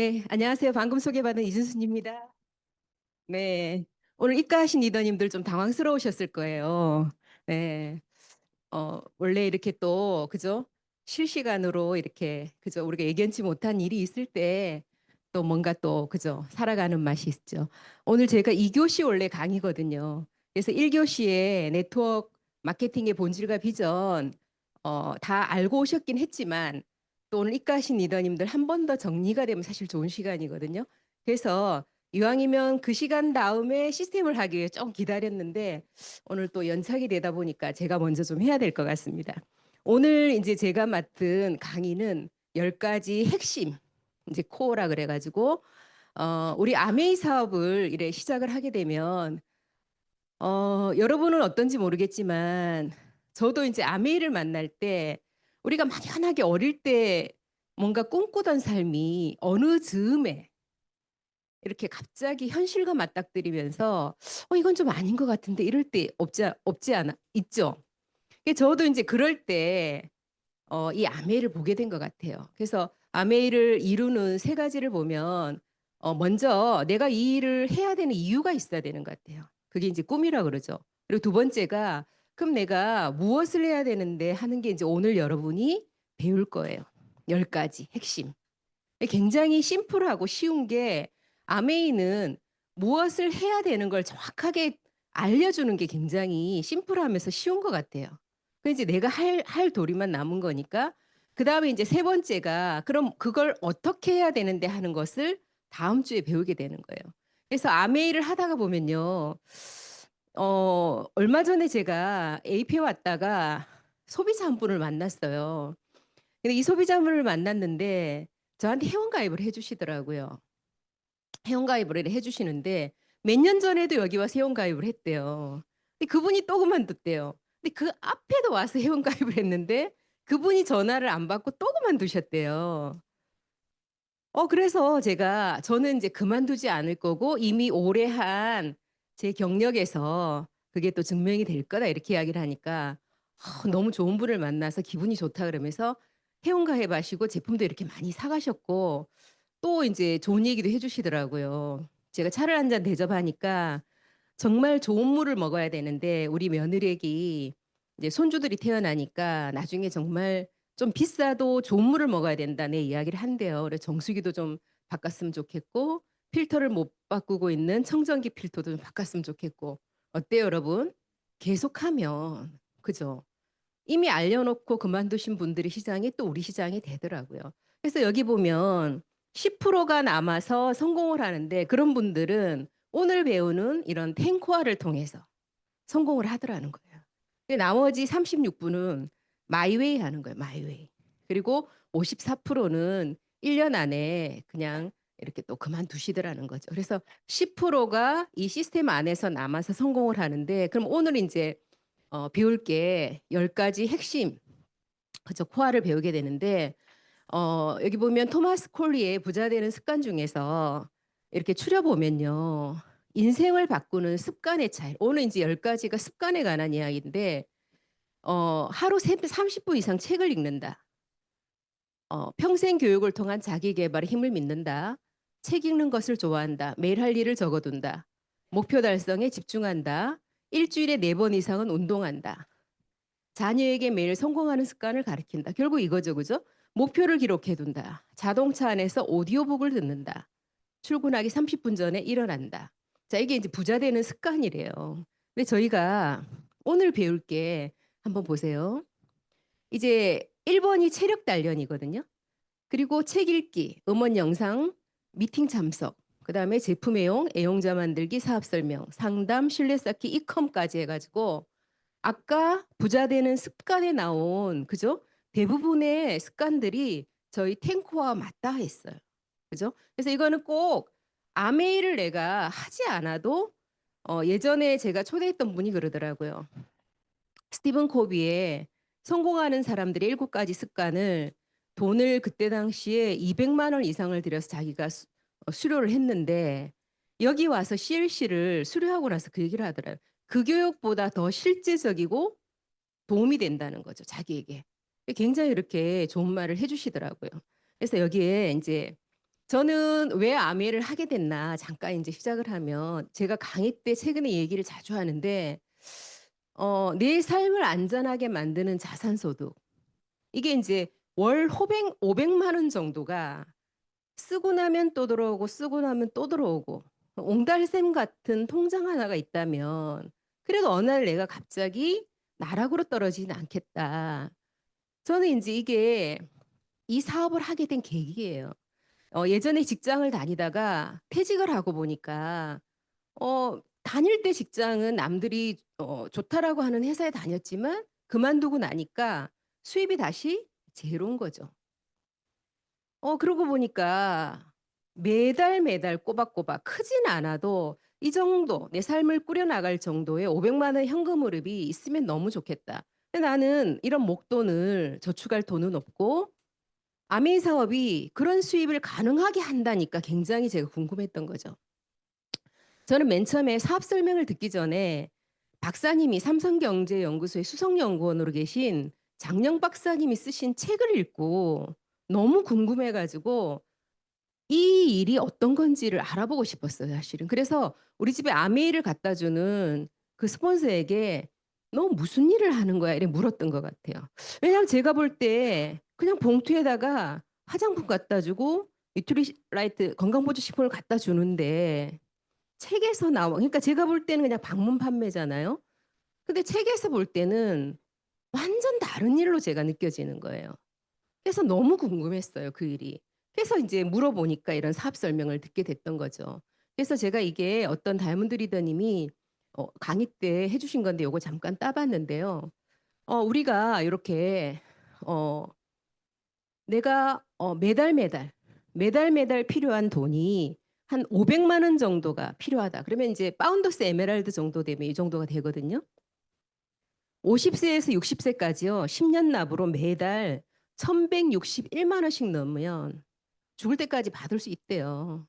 네, 안녕하세요. 방금 소개받은 이준순입니다. 네, 오늘 입가하신 리더님들 좀 당황스러우셨을 거예요. 네, 원래 이렇게 또, 그죠? 실시간으로 이렇게, 그죠? 우리가 예견치 못한 일이 있을 때 또 뭔가 또, 그죠? 살아가는 맛이 있죠. 오늘 제가 2교시 원래 강의거든요. 그래서 1교시에 네트워크 마케팅의 본질과 비전, 다 알고 오셨긴 했지만 또 오늘 입가하신 리더님들 한 번 더 정리가 되면 사실 좋은 시간이거든요. 그래서 이왕이면 그 시간 다음에 시스템을 하기 위해 좀 기다렸는데 오늘 또 연착이 되다 보니까 제가 먼저 좀 해야 될 것 같습니다. 오늘 이제 제가 맡은 강의는 10가지 핵심, 이제 코어라 그래가지고, 우리 아메이 사업을 이래 시작을 하게 되면, 여러분은 어떤지 모르겠지만, 저도 이제 아메이를 만날 때, 우리가 막연하게 어릴 때 뭔가 꿈꾸던 삶이 어느 즈음에 이렇게 갑자기 현실과 맞닥뜨리면서, 이건 좀 아닌 것 같은데, 이럴 때 없지 않아? 있죠? 저도 이제 그럴 때 이 아메이를 보게 된 것 같아요. 그래서 아메이를 이루는 세 가지를 보면 먼저 내가 이 일을 해야 되는 이유가 있어야 되는 것 같아요. 그게 이제 꿈이라 그러죠. 그리고 두 번째가 그럼 내가 무엇을 해야 되는데 하는 게 이제 오늘 여러분이 배울 거예요. 10가지 핵심. 굉장히 심플하고 쉬운 게 아메이는 무엇을 해야 되는 걸 정확하게 알려주는 게 굉장히 심플하면서 쉬운 것 같아요. 그 이제 내가 할 도리만 남은 거니까. 그 다음에 이제 세 번째가 그럼 그걸 어떻게 해야 되는데 하는 것을 다음 주에 배우게 되는 거예요. 그래서 아메이를 하다가 보면요. 얼마 전에 제가 AP에 왔다가 소비자 한 분을 만났어요. 근데 이 소비자분을 만났는데 저한테 회원가입을 해주시더라고요. 회원가입을 해주시는데 몇 년 전에도 여기 와서 회원가입을 했대요. 근데 그분이 또 그만뒀대요. 근데 그 앞에도 와서 회원가입을 했는데 그분이 전화를 안 받고 또 그만두셨대요. 그래서 저는 이제 그만두지 않을 거고 이미 오래 한 제 경력에서 그게 또 증명이 될 거다 이렇게 이야기를 하니까 너무 좋은 분을 만나서 기분이 좋다 그러면서 회원가입 하시고 제품도 이렇게 많이 사가셨고 또 이제 좋은 얘기도 해주시더라고요. 제가 차를 한 잔 대접하니까 정말 좋은 물을 먹어야 되는데 우리 며느리에게 이제 손주들이 태어나니까 나중에 정말 좀 비싸도 좋은 물을 먹어야 된다는 이야기를 한대요. 그래서 정수기도 좀 바꿨으면 좋겠고 필터를 못 바꾸고 있는 청정기 필터도 좀 바꿨으면 좋겠고 어때요, 여러분? 계속하면 그죠? 이미 알려놓고 그만두신 분들이 시장이 또 우리 시장이 되더라고요. 그래서 여기 보면 10%가 남아서 성공을 하는데 그런 분들은 오늘 배우는 이런 탱코아를 통해서 성공을 하더라는 거예요. 근데 나머지 36분은 마이웨이 하는 거예요. 마이웨이. 그리고 54%는 1년 안에 그냥 이렇게 또 그만두시더라는 거죠. 그래서 10%가 이 시스템 안에서 남아서 성공을 하는데 그럼 오늘 이제 배울 게 10가지 핵심 그죠 코어를 배우게 되는데 여기 보면 토마스 콜리의 부자 되는 습관 중에서 이렇게 추려보면요. 인생을 바꾸는 습관의 차이. 오늘 이제 10가지가 습관에 관한 이야기인데 하루 30분 이상 책을 읽는다. 평생 교육을 통한 자기 개발에 힘을 믿는다. 책 읽는 것을 좋아한다. 매일 할 일을 적어둔다. 목표 달성에 집중한다. 일주일에 4번 이상은 운동한다. 자녀에게 매일 성공하는 습관을 가르친다. 결국 이거죠, 그죠? 목표를 기록해둔다. 자동차 안에서 오디오북을 듣는다. 출근하기 30분 전에 일어난다. 자, 이게 이제 부자 되는 습관이래요. 근데 저희가 오늘 배울 게 한번 보세요. 이제 1번이 체력 단련이거든요. 그리고 책 읽기, 음원 영상, 미팅 참석, 그다음에 제품 애용, 애용자 만들기, 사업 설명, 상담, 신뢰 쌓기, 이컴까지 해가지고 아까 부자 되는 습관에 나온 그죠? 대부분의 습관들이 저희 탱코와 맞닿아 있어요. 그죠? 그래서 이거는 꼭 아메이를 내가 하지 않아도 예전에 제가 초대했던 분이 그러더라고요. 스티븐 코비의 성공하는 사람들의 7가지 습관을 돈을 그때 당시에 200만 원 이상을 들여서 자기가 수료를 했는데 여기 와서 CLC를 수료하고 나서 그 얘기를 하더라고요. 그 교육보다 더 실제적이고 도움이 된다는 거죠, 자기에게. 굉장히 이렇게 좋은 말을 해주시더라고요. 그래서 여기에 이제 저는 왜 아메를 하게 됐나 잠깐 이제 시작을 하면 제가 강의 때 최근에 얘기를 자주 하는데 내 삶을 안전하게 만드는 자산소득 이게 이제 월 500만 원 정도가 쓰고 나면 또 들어오고 쓰고 나면 또 들어오고 옹달샘 같은 통장 하나가 있다면 그래도 어느 날 내가 갑자기 나락으로 떨어지진 않겠다. 저는 이제 이게 이 사업을 하게 된 계기예요. 예전에 직장을 다니다가 퇴직을 하고 보니까 다닐 때 직장은 남들이 좋다라고 하는 회사에 다녔지만 그만두고 나니까 수입이 다시 제로인 거죠. 그러고 보니까 매달 매달 꼬박꼬박 크진 않아도 이 정도 내 삶을 꾸려나갈 정도의 500만 원 현금 흐름이 있으면 너무 좋겠다. 근데 나는 이런 목돈을 저축할 돈은 없고 아메이 사업이 그런 수입을 가능하게 한다니까 굉장히 제가 궁금했던 거죠. 저는 맨 처음에 사업 설명을 듣기 전에 박사님이 삼성경제연구소의 수석연구원으로 계신 장영 박사님이 쓰신 책을 읽고 너무 궁금해가지고 이 일이 어떤 건지를 알아보고 싶었어요, 사실은. 그래서 우리 집에 아메이를 갖다 주는 그 스폰서에게 너 무슨 일을 하는 거야? 이렇게 물었던 것 같아요. 왜냐하면 제가 볼 때 그냥 봉투에다가 화장품 갖다 주고 뉴트리라이트 건강보조식품을 갖다 주는데 책에서 나와. 그러니까 제가 볼 때는 그냥 방문 판매잖아요. 근데 책에서 볼 때는 완전 다른 일로 제가 느껴지는 거예요. 그래서 너무 궁금했어요, 그 일이. 그래서 이제 물어보니까 이런 사업 설명을 듣게 됐던 거죠. 그래서 제가 이게 어떤 다이아몬드 리더님이 강의 때 해주신 건데 요거 잠깐 따봤는데요. 우리가 이렇게 어, 내가 매달 필요한 돈이 한 500만 원 정도가 필요하다. 그러면 이제 파운더스 에메랄드 정도 되면 이 정도가 되거든요. 50세에서 60세까지요. 10년 납으로 매달 1161만 원씩 넣으면 죽을 때까지 받을 수 있대요.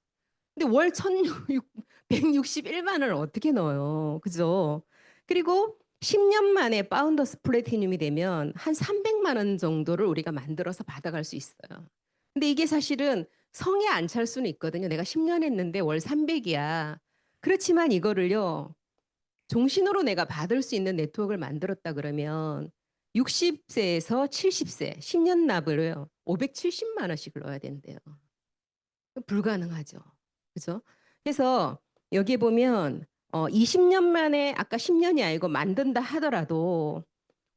근데 월 1161만 원을 어떻게 넣어요? 그죠? 그리고 10년 만에 파운더스 플래티늄이 되면 한 300만 원 정도를 우리가 만들어서 받아갈 수 있어요. 근데 이게 사실은 성에 안 찰 수는 있거든요. 내가 10년 했는데 월 300이야. 그렇지만 이거를요. 종신으로 내가 받을 수 있는 네트워크를 만들었다 그러면 60세에서 70세 10년 납을요. 570만 원씩을 넣어야 된대요. 불가능하죠. 그죠? 그래서 여기에 보면 20년 만에 아까 10년이 아니고 만든다 하더라도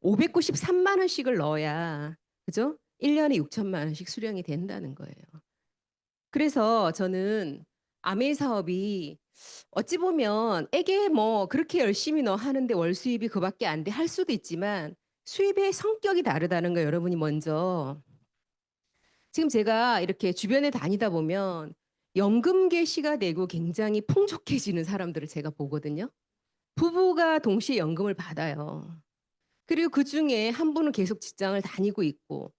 593만 원씩을 넣어야 그죠? 1년에 6천만 원씩 수령이 된다는 거예요. 그래서 저는 아메이 사업이 어찌 보면 애게 뭐 그렇게 열심히 너 하는데 월 수입이 그밖에 안 돼 할 수도 있지만 수입의 성격이 다르다는 거 여러분이 먼저 지금 제가 이렇게 주변에 다니다 보면 연금 개시가 되고 굉장히 풍족해지는 사람들을 제가 보거든요. 부부가 동시에 연금을 받아요. 그리고 그 중에 한 분은 계속 직장을 다니고 있고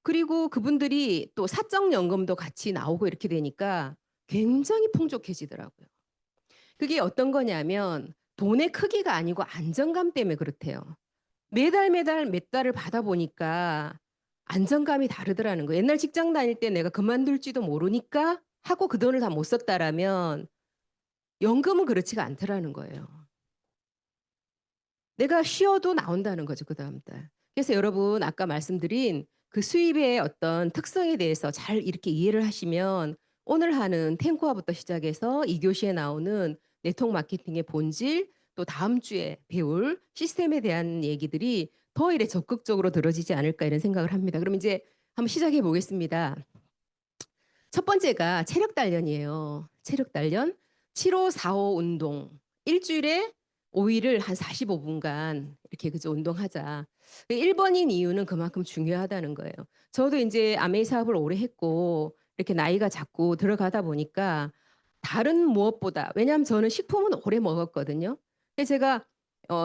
그리고 그분들이 또 사적연금도 같이 나오고 이렇게 되니까 굉장히 풍족해지더라고요. 그게 어떤 거냐면 돈의 크기가 아니고 안정감 때문에 그렇대요. 매달 매달 몇 달을 받아보니까 안정감이 다르더라는 거예요. 옛날 직장 다닐 때 내가 그만둘지도 모르니까 하고 그 돈을 다 못 썼다라면 연금은 그렇지가 않더라는 거예요. 내가 쉬어도 나온다는 거죠, 그 다음 달. 그래서 여러분 아까 말씀드린 그 수입의 어떤 특성에 대해서 잘 이렇게 이해를 하시면 오늘 하는 탱코아부터 시작해서 2교시에 나오는 네트워크 마케팅의 본질 또 다음 주에 배울 시스템에 대한 얘기들이 더 이래 적극적으로 들어지지 않을까 이런 생각을 합니다. 그럼 이제 한번 시작해 보겠습니다. 첫 번째가 체력 단련이에요. 체력 단련. 7545 운동. 일주일에 5일을 한 45분간 이렇게 그저 운동하자. 1번인 이유는 그만큼 중요하다는 거예요. 저도 이제 아메이 사업을 오래 했고 이렇게 나이가 자꾸 들어가다 보니까 다른 무엇보다 왜냐하면 저는 식품은 오래 먹었거든요. 근데 제가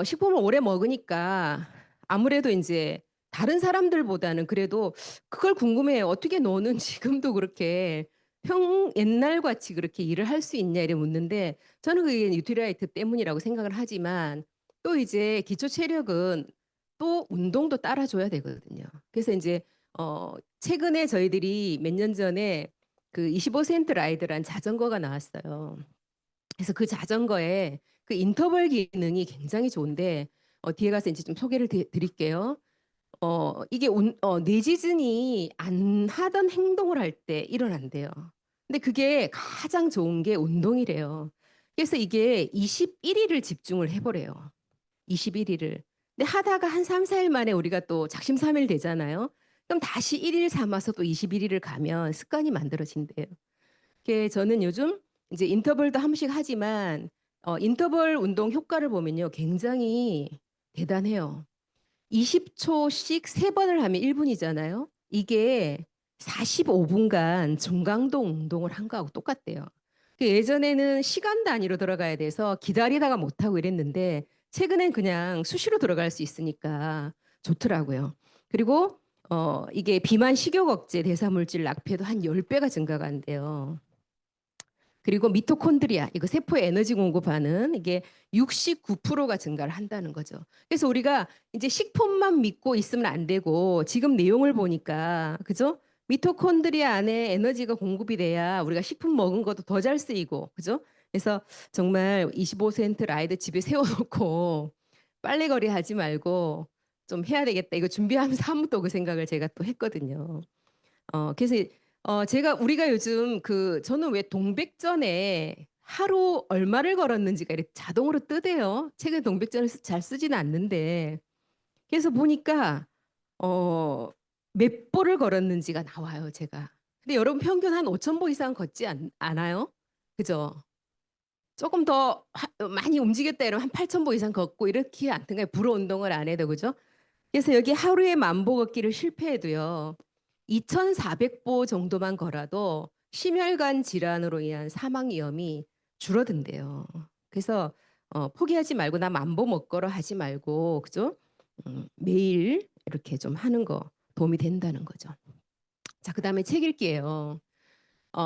식품을 오래 먹으니까 아무래도 이제 다른 사람들보다는 그래도 그걸 궁금해요. 어떻게 너는 지금도 그렇게 옛날 같이 그렇게 일을 할 수 있냐 이래 묻는데 저는 그게 뉴트리라이트 때문이라고 생각을 하지만 또 이제 기초 체력은 또 운동도 따라줘야 되거든요. 그래서 이제 최근에 저희들이 몇 년 전에 그 25센트 라이드란 자전거가 나왔어요. 그래서 그 자전거에 그 인터벌 기능이 굉장히 좋은데 뒤에 가서 이제 좀 소개를 드릴게요. 이게 뇌지진이 안 하던 행동을 할 때 일어난대요. 근데 그게 가장 좋은 게 운동이래요. 그래서 이게 21일을 집중을 해보래요. 21일을. 근데 하다가 한 3, 4일 만에 우리가 또 작심삼일 되잖아요. 그럼 다시 1일 삼아서 또 21일을 가면 습관이 만들어진대요. 저는 요즘 이제 인터벌도 한 번씩 하지만 인터벌 운동 효과를 보면요. 굉장히 대단해요. 20초씩 세번을 하면 1분이잖아요. 이게 45분간 중강도 운동을 한 거하고 똑같대요. 예전에는 시간 단위로 들어가야 돼서 기다리다가 못하고 이랬는데 최근엔 그냥 수시로 들어갈 수 있으니까 좋더라고요. 그리고 이게 비만 식욕 억제 대사물질 낙폐도 한 10배가 증가가 한대요. 그리고 미토콘드리아, 이거 세포에 에너지 공급하는 이게 69%가 증가를 한다는 거죠. 그래서 우리가 이제 식품만 믿고 있으면 안 되고 지금 내용을 보니까 그죠? 미토콘드리아 안에 에너지가 공급이 돼야 우리가 식품 먹은 것도 더 잘 쓰이고 그죠? 그래서 정말 25센트 라이드 집에 세워놓고 빨래거리 하지 말고 좀 해야 되겠다. 이거 준비하면서 한 번 또 그 생각을 제가 또 했거든요. 그래서 제가 우리가 요즘 저는 왜 동백전에 하루 얼마를 걸었는지가 이렇게 자동으로 뜨대요. 최근 동백전을 잘 쓰지는 않는데 그래서 보니까 몇 보를 걸었는지가 나와요, 제가. 근데 여러분 평균 한 5천 보 이상 걷지 않아요? 그죠? 조금 더 많이 움직였다 이러면 한 8천 보 이상 걷고 이렇게 안 등가요? 불어 운동을 안 해도 그죠? 그래서 여기 하루에 만보 걷기를 실패해도요. 2,400보 정도만 걸어도 심혈관 질환으로 인한 사망 위험이 줄어든대요. 그래서 포기하지 말고 나 만보 못 걸어 하지 말고 그죠? 매일 이렇게 좀 하는 거 도움이 된다는 거죠. 자, 그다음에 책 읽기예요.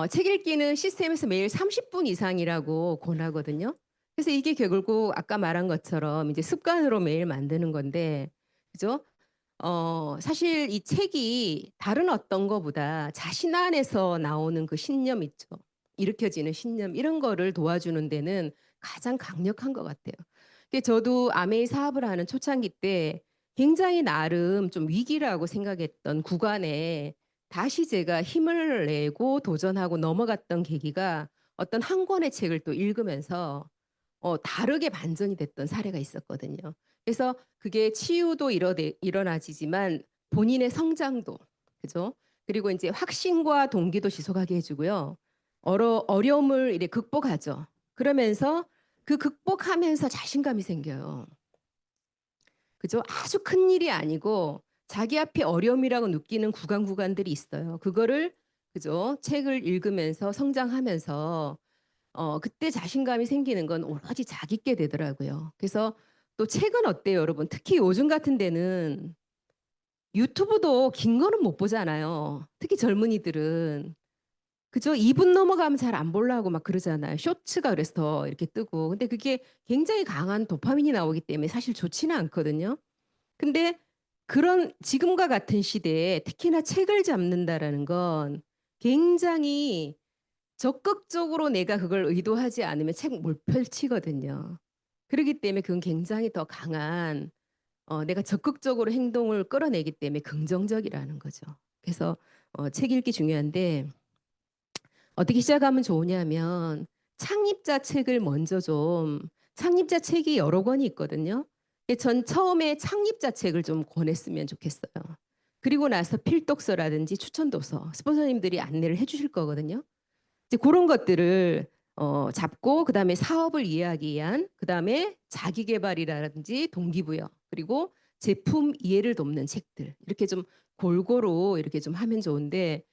책 읽기는 시스템에서 매일 30분 이상이라고 권하거든요. 그래서 이게 결국 아까 말한 것처럼 이제 습관으로 매일 만드는 건데, 그죠? 사실 이 책이 다른 어떤 거보다 자신 안에서 나오는 그 신념 있죠. 일으켜지는 신념 이런 거를 도와주는 데는 가장 강력한 것 같아요. 저도 아메이 사업을 하는 초창기 때 굉장히 나름 좀 위기라고 생각했던 구간에 다시 제가 힘을 내고 도전하고 넘어갔던 계기가 어떤 한 권의 책을 또 읽으면서 다르게 반전이 됐던 사례가 있었거든요. 그래서 그게 치유도 일어나지만 본인의 성장도 그죠? 그리고 이제 확신과 동기도 지속하게 해주고요. 어려움을 이렇게 극복하죠. 그러면서 그 극복하면서 자신감이 생겨요. 그죠? 아주 큰 일이 아니고 자기 앞에 어려움이라고 느끼는 구간들이 있어요. 그거를 그죠? 책을 읽으면서 성장하면서 그때 자신감이 생기는 건 오로지 자기께 되더라고요. 그래서 또 책은 어때요, 여러분? 특히 요즘 같은 데는 유튜브도 긴 거는 못 보잖아요. 특히 젊은이들은. 그죠? 2분 넘어가면 잘 안 보려고 막 그러잖아요. 쇼츠가 그래서 더 이렇게 뜨고. 근데 그게 굉장히 강한 도파민이 나오기 때문에 사실 좋지는 않거든요. 근데 그런 지금과 같은 시대에 특히나 책을 잡는다라는 건 굉장히 적극적으로 내가 그걸 의도하지 않으면 책 못 펼치거든요. 그렇기 때문에 그건 굉장히 더 강한 내가 적극적으로 행동을 끌어내기 때문에 긍정적이라는 거죠. 그래서 책 읽기 중요한데 어떻게 시작하면 좋으냐면 창립자 책을 먼저 좀 창립자 책이 여러 권이 있거든요. 전 처음에 창립자 책을 좀 권했으면 좋겠어요. 그리고 나서 필독서라든지 추천도서 스폰서님들이 안내를 해주실 거거든요. 이제 그런 것들을 잡고 그다음에 사업을 이해하기 위한 그다음에 자기 개발이라든지 동기부여 그리고 제품 이해를 돕는 책들 이렇게 좀 골고루 이렇게 좀 하면 좋은데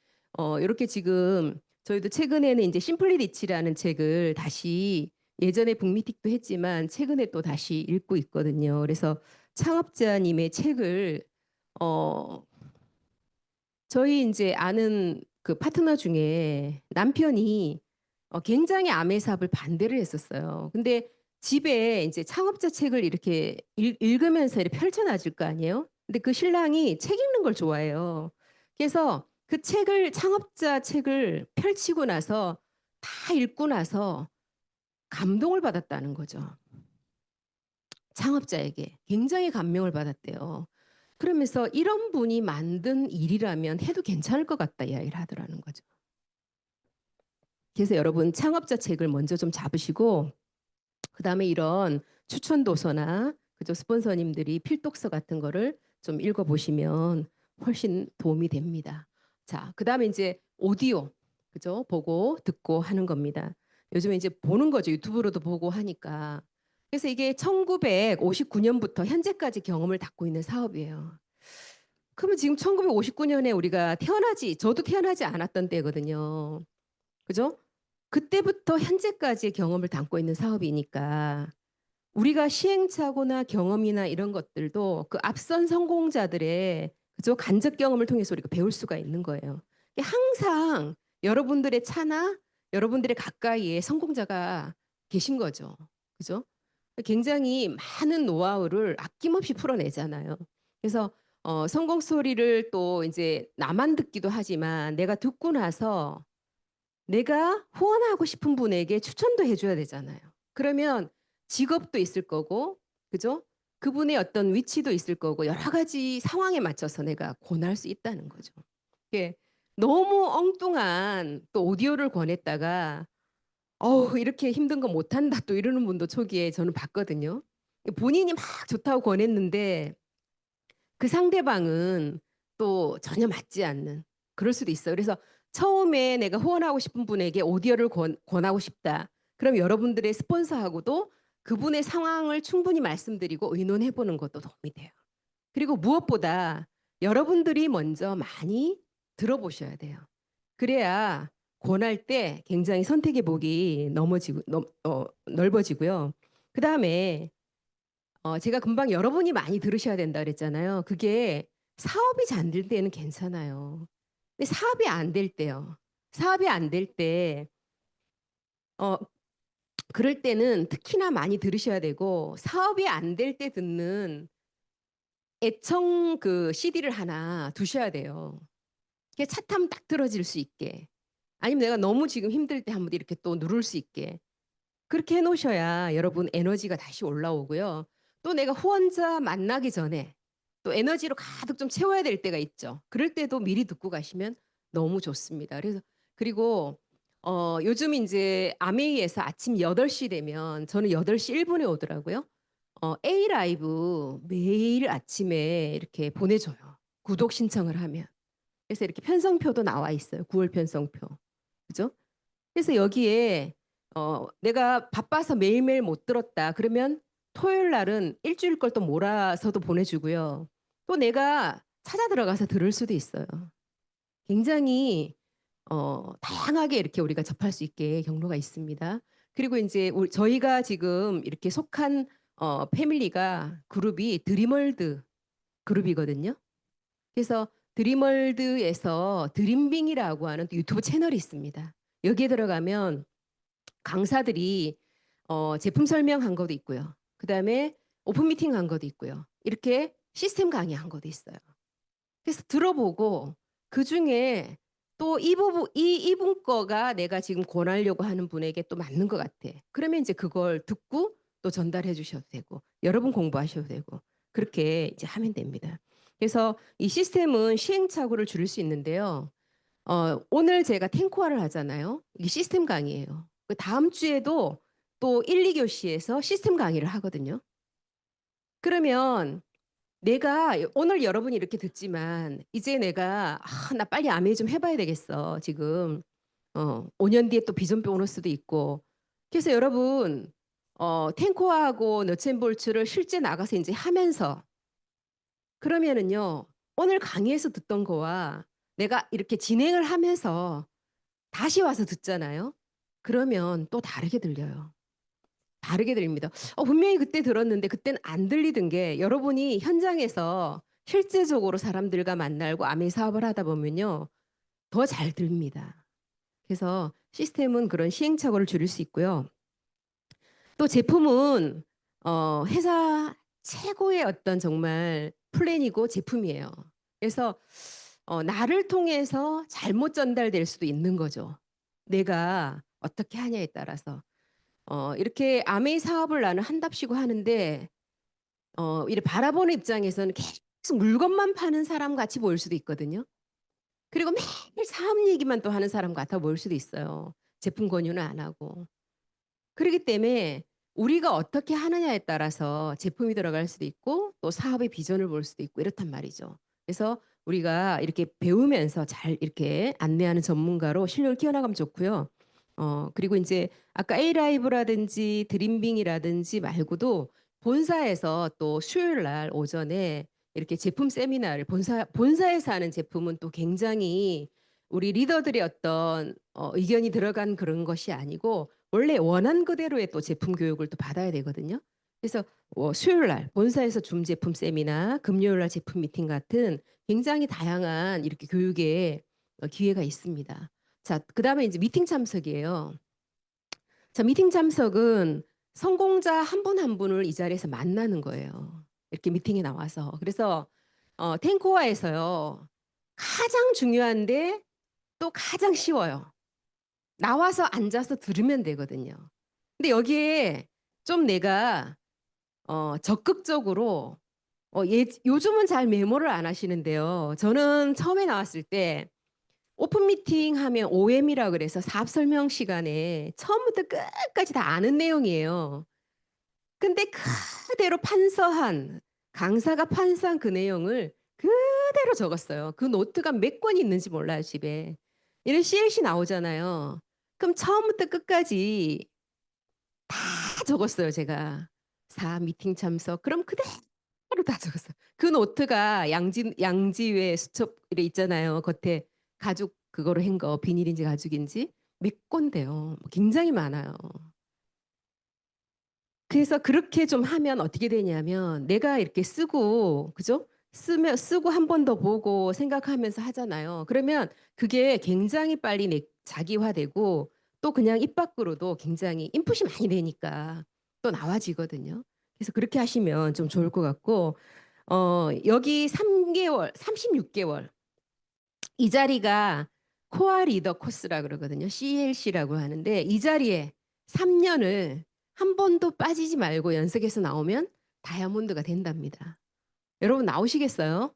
이렇게 지금 저희도 최근에는 이제 심플리 리치라는 책을 다시 예전에 북미틱도 했지만 최근에 또 다시 읽고 있거든요. 그래서 창업자님의 책을 어 저희 이제 아는 그 파트너 중에 남편이 굉장히 아메 사업을 반대를 했었어요. 근데 집에 이제 창업자 책을 이렇게 읽으면서 이렇게 펼쳐놔줄 거 아니에요? 근데 그 신랑이 책 읽는 걸 좋아해요. 그래서 그 책을 창업자 책을 펼치고 나서 다 읽고 나서 감동을 받았다는 거죠. 창업자에게 굉장히 감명을 받았대요. 그러면서 이런 분이 만든 일이라면 해도 괜찮을 것 같다 이야기를 하더라는 거죠. 그래서 여러분 창업자 책을 먼저 좀 잡으시고 그다음에 이런 추천 도서나 그저 스폰서님들이 필독서 같은 거를 좀 읽어보시면 훨씬 도움이 됩니다. 자, 그다음에 이제 오디오 그죠? 보고 듣고 하는 겁니다. 요즘에 이제 보는 거죠. 유튜브로도 보고 하니까. 그래서 이게 1959년부터 현재까지 경험을 닦고 있는 사업이에요. 그러면 지금 1959년에 우리가 저도 태어나지 않았던 때거든요. 그죠? 그때부터 현재까지의 경험을 담고 있는 사업이니까 우리가 시행착오나 경험이나 이런 것들도 그 앞선 성공자들의 그죠? 간접 경험을 통해서 우리가 배울 수가 있는 거예요. 항상 여러분들의 차나 여러분들의 가까이에 성공자가 계신 거죠. 그죠? 굉장히 많은 노하우를 아낌없이 풀어내잖아요. 그래서 성공 스토리를 또 이제 나만 듣기도 하지만 내가 듣고 나서 내가 후원하고 싶은 분에게 추천도 해줘야 되잖아요. 그러면 직업도 있을 거고, 그죠? 그분의 어떤 위치도 있을 거고, 여러 가지 상황에 맞춰서 내가 권할 수 있다는 거죠. 이게 너무 엉뚱한 또 오디오를 권했다가, 이렇게 힘든 거 못한다 또 이러는 분도 초기에 저는 봤거든요. 본인이 막 좋다고 권했는데, 그 상대방은 또 전혀 맞지 않는 그럴 수도 있어요. 그래서 처음에 내가 후원하고 싶은 분에게 오디오를 권하고 싶다. 그럼 여러분들의 스폰서하고도 그분의 상황을 충분히 말씀드리고 의논해 보는 것도 도움이 돼요. 그리고 무엇보다 여러분들이 먼저 많이 들어보셔야 돼요. 그래야 권할 때 굉장히 선택의 폭이 넓어지고요. 그 다음에 제가 금방 여러분이 많이 들으셔야 된다 그랬잖아요. 그게 사업이 잘 될 때는 괜찮아요. 근데 사업이 안 될 때요. 사업이 안 될 때, 어, 그럴 때는 특히나 많이 들으셔야 되고, 사업이 안 될 때 듣는 애청 그 CD를 하나 두셔야 돼요. 이게 차 타면 딱 들어질 수 있게. 아니면 내가 너무 지금 힘들 때 한번 이렇게 또 누를 수 있게. 그렇게 해놓으셔야 여러분 에너지가 다시 올라오고요. 또 내가 후원자 만나기 전에 또 에너지로 가득 좀 채워야 될 때가 있죠. 그럴 때도 미리 듣고 가시면 너무 좋습니다. 그리고 요즘 이제 아메이에서 아침 8시 되면 저는 8시 1분에 오더라고요. A 라이브 매일 아침에 이렇게 보내줘요. 구독 신청을 하면. 그래서 이렇게 편성표도 나와 있어요. 9월 편성표. 그죠? 그래서 여기에 내가 바빠서 매일매일 못 들었다. 그러면 토요일 날은 일주일 걸 또 몰아서도 보내주고요. 또 내가 찾아 들어가서 들을 수도 있어요. 굉장히 다양하게 이렇게 우리가 접할 수 있게 경로가 있습니다. 그리고 이제 저희가 지금 이렇게 속한 패밀리가 그룹이 드림월드 그룹이거든요. 그래서 드림월드에서 드림빙이라고 하는 또 유튜브 채널이 있습니다. 여기에 들어가면 강사들이 제품 설명한 것도 있고요. 그다음에 오픈 미팅 한 것도 있고요. 이렇게 시스템 강의한 것도 있어요. 그래서 들어보고 그중에 또 이분 거가 내가 지금 권하려고 하는 분에게 또 맞는 것 같아. 그러면 이제 그걸 듣고 또 전달해 주셔도 되고 여러분 공부하셔도 되고 그렇게 이제 하면 됩니다. 그래서 이 시스템은 시행착오를 줄일 수 있는데요. 오늘 제가 탱코화를 하잖아요. 이게 시스템 강의예요. 그 다음 주에도 또 1, 2교시에서 시스템 강의를 하거든요. 그러면 내가 오늘 여러분이 이렇게 듣지만 이제 내가 나 빨리 아메이 좀 해봐야 되겠어. 지금 5년 뒤에 또 비전 보너스도 있고. 그래서 여러분 탱코화하고 너챈볼츠를 실제 나가서 이제 하면서 그러면은요 오늘 강의에서 듣던 거와 내가 이렇게 진행을 하면서 다시 와서 듣잖아요. 그러면 또 다르게 들려요. 다르게 들립니다. 분명히 그때 들었는데 그때는 안 들리던 게 여러분이 현장에서 실제적으로 사람들과 만나고 아메 사업을 하다 보면요. 더 잘 들립니다. 그래서 시스템은 그런 시행착오를 줄일 수 있고요. 또 제품은 회사 최고의 어떤 정말 플랜이고 제품이에요. 그래서 나를 통해서 잘못 전달될 수도 있는 거죠. 내가 어떻게 하냐에 따라서. 이렇게 아메이 사업을 나는 한답시고 하는데 이렇게 바라보는 입장에서는 계속 물건만 파는 사람 같이 보일 수도 있거든요. 그리고 매일 사업 얘기만 또 하는 사람 같아 보일 수도 있어요. 제품 권유는 안 하고. 그렇기 때문에 우리가 어떻게 하느냐에 따라서 제품이 들어갈 수도 있고 또 사업의 비전을 볼 수도 있고 이렇단 말이죠. 그래서 우리가 이렇게 배우면서 잘 이렇게 안내하는 전문가로 실력을 키워나가면 좋고요. 그리고 이제 아까 A라이브라든지 드림빙이라든지 말고도 본사에서 또 수요일 날 오전에 이렇게 제품 세미나를 본사에서 하는 제품은 또 굉장히 우리 리더들의 어떤 의견이 들어간 그런 것이 아니고 원래 원한 그대로의 또 제품 교육을 또 받아야 되거든요. 그래서 수요일 날 본사에서 줌 제품 세미나, 금요일 날 제품 미팅 같은 굉장히 다양한 이렇게 교육의 기회가 있습니다. 자, 그다음에 이제 미팅 참석이에요. 자, 미팅 참석은 성공자 한 분 한 분을 이 자리에서 만나는 거예요. 이렇게 미팅에 나와서. 그래서 탱코아에서요. 가장 중요한데 또 가장 쉬워요. 나와서 앉아서 들으면 되거든요. 근데 여기에 좀 내가 적극적으로 요즘은 잘 메모를 안 하시는데요. 저는 처음에 나왔을 때 오픈 미팅 하면 OM이라 그래서 사업 설명 시간에 처음부터 끝까지 다 아는 내용이에요. 근데 그대로 판서한 강사가 판서한 그 내용을 그대로 적었어요. 그 노트가 몇 권이 있는지 몰라요, 집에. 이런 CLC 나오잖아요. 그럼 처음부터 끝까지 다 적었어요, 제가. 미팅 참석. 그럼 그대로 다 적었어요. 그 노트가 양지회 수첩 이래 있잖아요. 겉에 가죽 그거로 한 거, 비닐인지 가죽인지 몇 건데요. 굉장히 많아요. 그래서 그렇게 좀 하면 어떻게 되냐면 내가 이렇게 쓰고 그죠? 쓰고 한 번 더 보고 생각하면서 하잖아요. 그러면 그게 굉장히 빨리 자기화되고 또 그냥 입 밖으로도 굉장히 인풋이 많이 되니까 또 나와지거든요. 그래서 그렇게 하시면 좀 좋을 것 같고 여기 3개월, 36개월 이 자리가 코어 리더 코스라 그러거든요. CLC라고 하는데 이 자리에 3년을 한 번도 빠지지 말고 연속해서 나오면 다이아몬드가 된답니다. 여러분 나오시겠어요?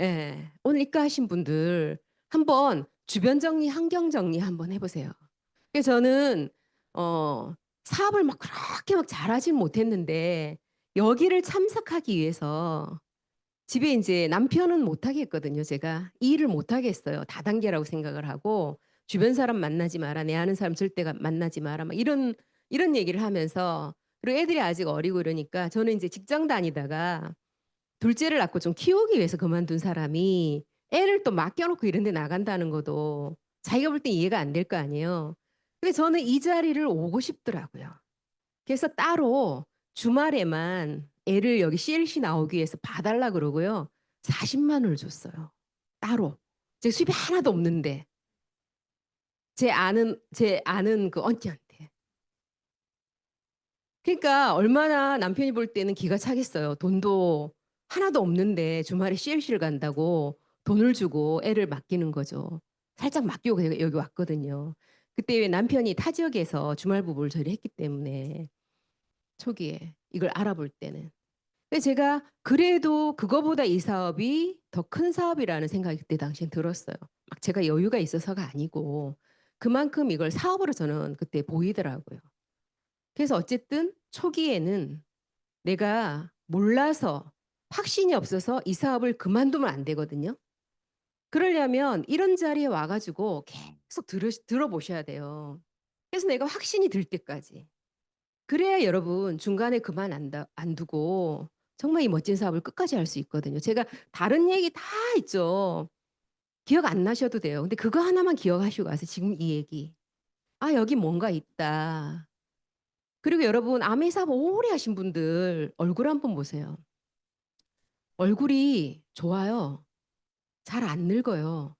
예. 오늘 입가하신 분들 한번 주변 정리, 환경 정리 한번 해보세요. 그래서 저는 사업을 막 그렇게 막 잘하진 못했는데 여기를 참석하기 위해서 집에 이제 남편은 못 하겠거든요. 제가 이 일을 못 하겠어요. 다단계라고 생각을 하고 주변 사람 만나지 마라. 내 아는 사람 절대 만나지 마라. 막 이런 얘기를 하면서 그리고 애들이 아직 어리고 이러니까 저는 이제 직장 다니다가 둘째를 낳고 좀 키우기 위해서 그만둔 사람이 애를 또 맡겨놓고 이런 데 나간다는 것도 자기가 볼 때 이해가 안 될 거 아니에요. 근데 저는 이 자리를 오고 싶더라고요. 그래서 따로 주말에만 애를 여기 CLC 나오기 위해서 봐달라 그러고요. 40만 원을 줬어요. 따로. 제 수입이 하나도 없는데 제 아는 그 언니한테. 그러니까 얼마나 남편이 볼 때는 기가 차겠어요. 돈도 하나도 없는데 주말에 CLC를 간다고 돈을 주고 애를 맡기는 거죠. 살짝 맡기고 그냥 여기 왔거든요. 그때 왜 남편이 타 지역에서 주말 부부를 저희 했기 때문에 초기에 이걸 알아볼 때는. 근데 제가 그래도 그거보다 이 사업이 더 큰 사업이라는 생각이 그때 당시엔 들었어요. 막 제가 여유가 있어서가 아니고 그만큼 이걸 사업으로 저는 그때 보이더라고요. 그래서 어쨌든 초기에는 내가 몰라서 확신이 없어서 이 사업을 그만두면 안 되거든요. 그러려면 이런 자리에 와가지고 계속 들어보셔야 돼요. 그래서 내가 확신이 들 때까지. 그래야 여러분 중간에 그만 안 두고 정말 이 멋진 사업을 끝까지 할 수 있거든요. 제가 다른 얘기 다 있죠. 기억 안 나셔도 돼요. 근데 그거 하나만 기억하시고 가세요. 지금 이 얘기. 아, 여기 뭔가 있다. 그리고 여러분 암의 사업 오래 하신 분들 얼굴 한번 보세요. 얼굴이 좋아요. 잘 안 늙어요.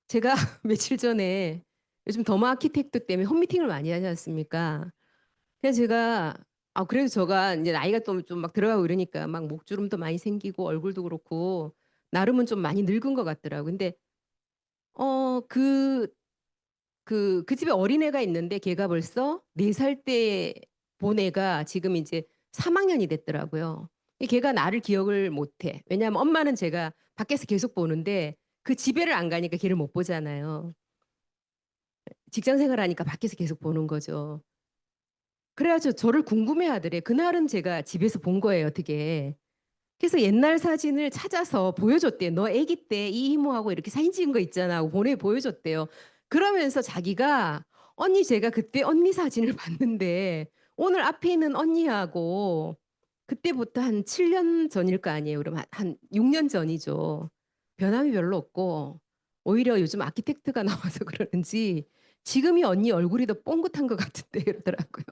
제가 며칠 전에 요즘 더마 아키텍트 때문에 홈미팅을 많이 하지 않습니까? 그래서 제가 그래도 제가 이제 나이가 좀 막 들어가고 이러니까 막 목주름도 많이 생기고 얼굴도 그렇고 나름은 좀 많이 늙은 것 같더라고요. 근데 어 그 집에 어린애가 있는데 걔가 벌써 4살 때 본 애가 지금 이제 3학년이 됐더라고요. 걔가 나를 기억을 못 해. 왜냐하면 엄마는 제가 밖에서 계속 보는데 그 집에를 안 가니까 걔를 못 보잖아요. 직장 생활하니까 밖에서 계속 보는 거죠. 그래 가지고 저를 궁금해하더래. 그날은 제가 집에서 본 거예요, 어떻게. 그래서 옛날 사진을 찾아서 보여줬대요. "너 아기 때 이 이모하고 이렇게 사진 찍은 거 있잖아." 하고 보여줬대요. 그러면서 자기가 "언니 제가 그때 언니 사진을 봤는데 오늘 앞에 있는 언니하고 그때부터 한 7년 전일 거 아니에요. 그럼 한 6년 전이죠. 변함이 별로 없고 오히려 요즘 아키텍트가 나와서 그러는지 지금이 언니 얼굴이 더 뽕긋한 것 같은데." 이러더라고요.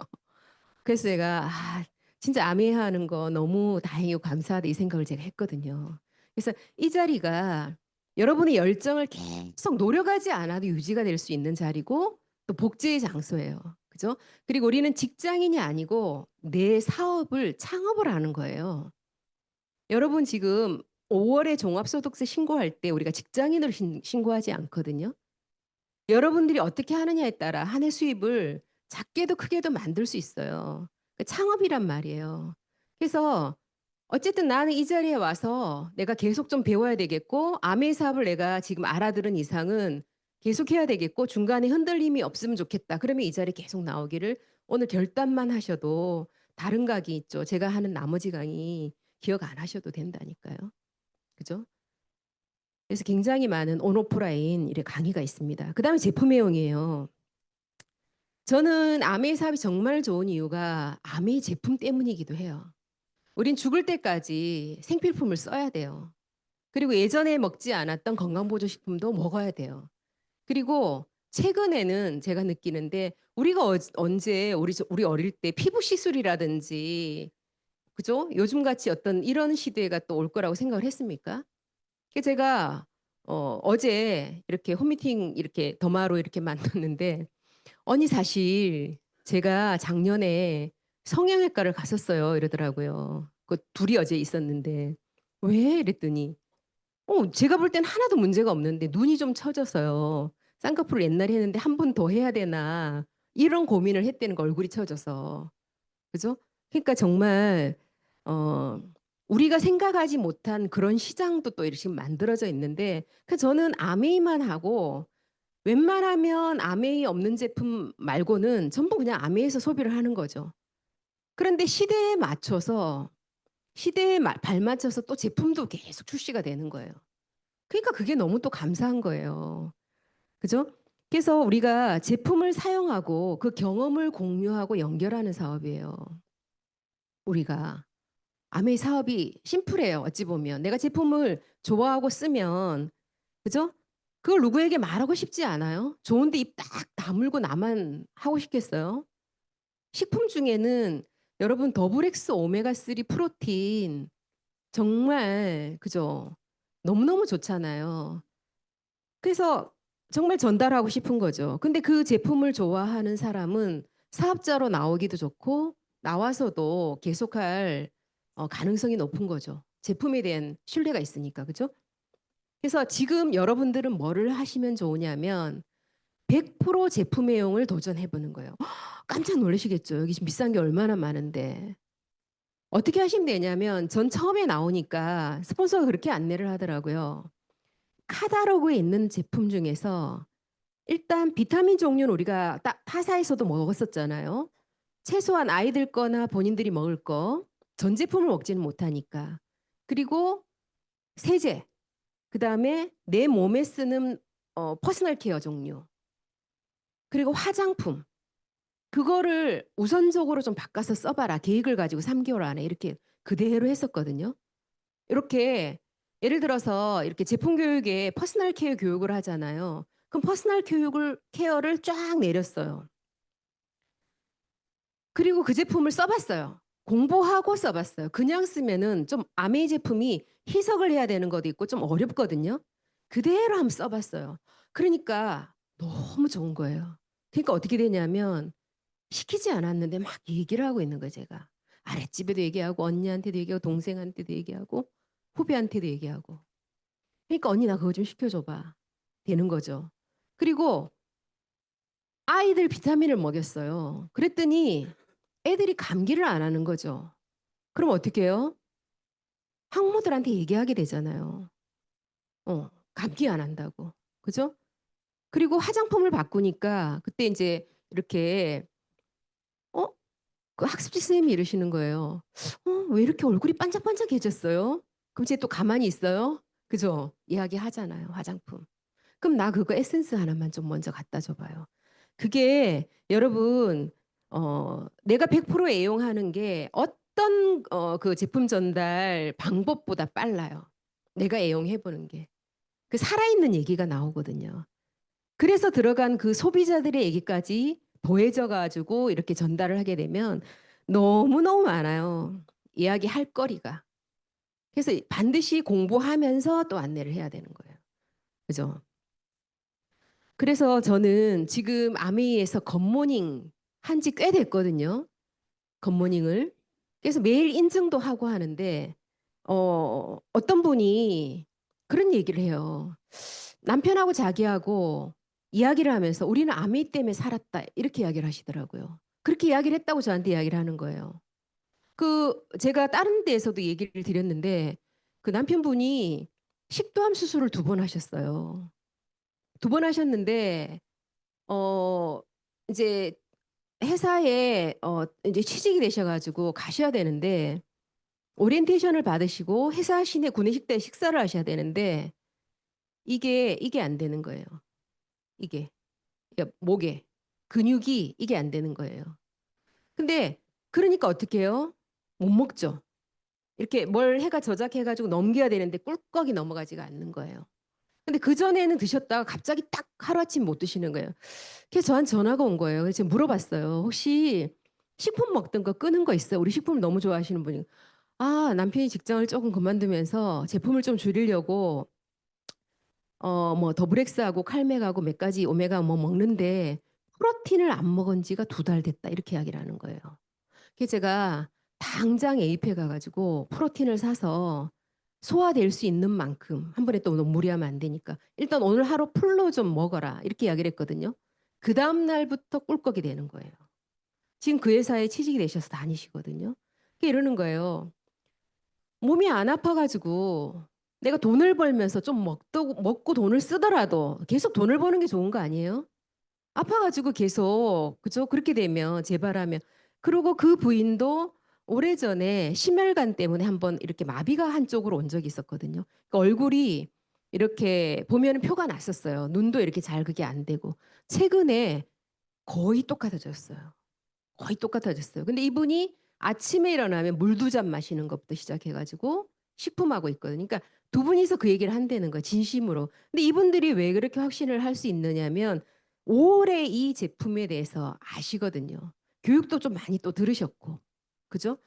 그래서 제가 '아 진짜 아메하는 거 너무 다행이고 감사하다.' 이 생각을 제가 했거든요. 그래서 이 자리가 여러분의 열정을 계속 노력하지 않아도 유지가 될 수 있는 자리고 또 복제의 장소예요. 그죠? 그리고 우리는 직장인이 아니고 내 사업을 창업을 하는 거예요. 여러분 지금 5 월에 종합소득세 신고할 때 우리가 직장인으로 신고하지 않거든요. 여러분들이 어떻게 하느냐에 따라 한 해 수입을 작게도 크게도 만들 수 있어요. 그 창업이란 말이에요. 그래서 어쨌든 나는 이 자리에 와서 내가 계속 좀 배워야 되겠고 아메 사업을 내가 지금 알아들은 이상은 계속해야 되겠고 중간에 흔들림이 없으면 좋겠다. 그러면 이 자리에 계속 나오기를 오늘 결단만 하셔도 다른 강의 있죠. 제가 하는 나머지 강의 기억 안 하셔도 된다니까요. 그죠? 그래서 굉장히 많은 온 오프라인 이렇게 강의가 있습니다. 그다음에 제품애용이에요. 저는 아메이 사업이 정말 좋은 이유가 아메이 제품 때문이기도 해요. 우린 죽을 때까지 생필품을 써야 돼요. 그리고 예전에 먹지 않았던 건강보조식품도 먹어야 돼요. 그리고 최근에는 제가 느끼는데 우리가 언제 우리 어릴 때 피부 시술이라든지 그죠? 요즘같이 어떤 이런 시대가 또 올 거라고 생각을 했습니까? 제가 어제 이렇게 홈미팅 이렇게 더마로 이렇게 만났는데 "언니 사실 제가 작년에 성형외과를 갔었어요." 이러더라고요. 그 둘이 어제 있었는데 "왜?" 이랬더니 제가 볼 땐 하나도 문제가 없는데 눈이 좀 처져서요. 쌍꺼풀을 옛날에 했는데 한 번 더 해야 되나 이런 고민을 했다는 거 얼굴이 처져서. 그죠? 그러니까 정말 어 우리가 생각하지 못한 그런 시장도 또 이렇게 지금 만들어져 있는데 저는 아메이만 하고 웬만하면 아메이 없는 제품 말고는 전부 그냥 아메이에서 소비를 하는 거죠. 그런데 시대에 발맞춰서 또 제품도 계속 출시가 되는 거예요. 그러니까 그게 너무 또 감사한 거예요. 그죠? 그래서 우리가 제품을 사용하고 그 경험을 공유하고 연결하는 사업이에요. 우리가. 아메이 사업이 심플해요. 어찌 보면. 내가 제품을 좋아하고 쓰면 그죠? 그걸 누구에게 말하고 싶지 않아요. 좋은데 입 딱 다물고 나만 하고 싶겠어요? 식품 중에는 여러분 더블엑스 오메가 3 프로틴 정말 그죠? 너무너무 좋잖아요. 그래서 정말 전달하고 싶은 거죠. 근데 그 제품을 좋아하는 사람은 사업자로 나오기도 좋고 나와서도 계속할 가능성이 높은 거죠. 제품에 대한 신뢰가 있으니까. 그죠? 그래서 지금 여러분들은 뭐를 하시면 좋으냐면 100% 제품 애용을 도전해 보는 거예요. 깜짝 놀라시겠죠. 여기 지금 비싼 게 얼마나 많은데. 어떻게 하시면 되냐면 전 처음에 나오니까 스폰서가 그렇게 안내를 하더라고요. 카탈로그에 있는 제품 중에서 일단 비타민 종류는 우리가 딱 타사에서도 먹었었잖아요. 최소한 아이들 거나 본인들이 먹을 거 전 제품을 먹지는 못하니까. 그리고 세제, 그다음에 내 몸에 쓰는 퍼스널 케어 종류, 그리고 화장품. 그거를 우선적으로 좀 바꿔서 써 봐라. 계획을 가지고 3 개월 안에 이렇게 그대로 했었거든요. 이렇게 예를 들어서 이렇게 제품 교육에 퍼스널 케어 교육을 하잖아요. 그럼 퍼스널 케어를 쫙 내렸어요. 그리고 그 제품을 써 봤어요. 공부하고 써 봤어요. 그냥 쓰면은 좀 아메이 제품이 희석을 해야 되는 것도 있고 좀 어렵거든요. 그대로 한번 써 봤어요. 그러니까 너무 좋은 거예요. 그러니까 어떻게 되냐면 시키지 않았는데 막 얘기를 하고 있는 거예요, 제가. 아랫집에도 얘기하고 언니한테도 얘기하고 동생한테도 얘기하고 후배한테도 얘기하고. 그러니까 언니 나 그거 좀 시켜줘봐. 되는 거죠. 그리고 아이들 비타민을 먹였어요. 그랬더니 애들이 감기를 안 하는 거죠. 그럼 어떻게 해요? 학부모들한테 얘기하게 되잖아요. 감기 안 한다고. 그죠? 그리고 화장품을 바꾸니까 그때 이제 이렇게 어? 그 학습지 선생님이 이러시는 거예요. 왜 이렇게 얼굴이 반짝반짝해졌어요? 그럼 쟤 또 가만히 있어요? 그죠? 이야기 하잖아요. 화장품. 그럼 나 그거 에센스 하나만 좀 먼저 갖다 줘봐요. 그게 여러분 내가 100% 애용하는 게 어떤 그 제품 전달 방법보다 빨라요. 내가 애용해 보는 게. 그 살아있는 얘기가 나오거든요. 그래서 들어간 그 소비자들의 얘기까지 더해져 가지고 이렇게 전달을 하게 되면 너무너무 많아요. 이야기할 거리가. 그래서 반드시 공부하면서 또 안내를 해야 되는 거예요. 그죠? 그래서 저는 지금 아메이에서 굿모닝 한 지 꽤 됐거든요. 굿모닝을. 그래서 매일 인증도 하고 하는데 어떤 분이 그런 얘기를 해요. 남편하고 자기하고 이야기를 하면서 우리는 아메이 때문에 살았다. 이렇게 이야기를 하시더라고요. 그렇게 이야기를 했다고 저한테 이야기를 하는 거예요. 그 제가 다른 데에서도 얘기를 드렸는데 그 남편분이 식도암 수술을 2번 하셨어요. 2번 하셨는데 어 이제 회사에 이제 취직이 되셔가지고 가셔야 되는데 오리엔테이션을 받으시고 회사 시내 구내식당에 식사를 하셔야 되는데 이게 안 되는 거예요. 이게 그러니까 목에 근육이 이게 안 되는 거예요. 근데 그러니까 어떻게 해요? 못 먹죠. 이렇게 뭘 해가 저작해가지고 넘겨야 되는데 꿀꺽이 넘어가지가 않는 거예요. 근데 그전에는 드셨다가 갑자기 딱 하루아침 못 드시는 거예요. 그래서 저한테 전화가 온 거예요. 그래서 제가 물어봤어요. 혹시 식품 먹던 거 끊은 거 있어요? 우리 식품을 너무 좋아하시는 분이. 아, 남편이 직장을 조금 그만두면서 제품을 좀 줄이려고 뭐 더블엑스하고 칼맥하고 몇 가지 오메가 뭐 먹는데 프로틴을 안 먹은 지가 2달 됐다. 이렇게 이야기를 하는 거예요. 그래서 제가 당장 에이페 가가지고 프로틴을 사서 소화될 수 있는 만큼 한 번에 또 너무 무리하면 안 되니까 일단 오늘 하루 풀로 좀 먹어라 이렇게 이야기를 했거든요. 그 다음 날부터 꿀꺽이 되는 거예요. 지금 그 회사에 취직이 되셔서 다니시거든요. 이러는 거예요. 몸이 안 아파가지고 내가 돈을 벌면서 좀 먹고 돈을 쓰더라도 계속 돈을 버는 게 좋은 거 아니에요? 아파가지고 계속 그죠? 그렇게 되면 재발하면 그리고 그 부인도 오래전에 심혈관 때문에 한번 이렇게 마비가 한쪽으로 온 적이 있었거든요. 그러니까 얼굴이 이렇게 보면 표가 났었어요. 눈도 이렇게 잘 그게 안 되고 최근에 거의 똑같아졌어요. 거의 똑같아졌어요. 근데 이분이 아침에 일어나면 물 2잔 마시는 것부터 시작해가지고 식품하고 있거든요. 그러니까 2분이서 그 얘기를 한다는 거예요. 진심으로. 근데 이분들이 왜 그렇게 확신을 할 수 있느냐면 오래 이 제품에 대해서 아시거든요. 교육도 좀 많이 또 들으셨고. 그죠?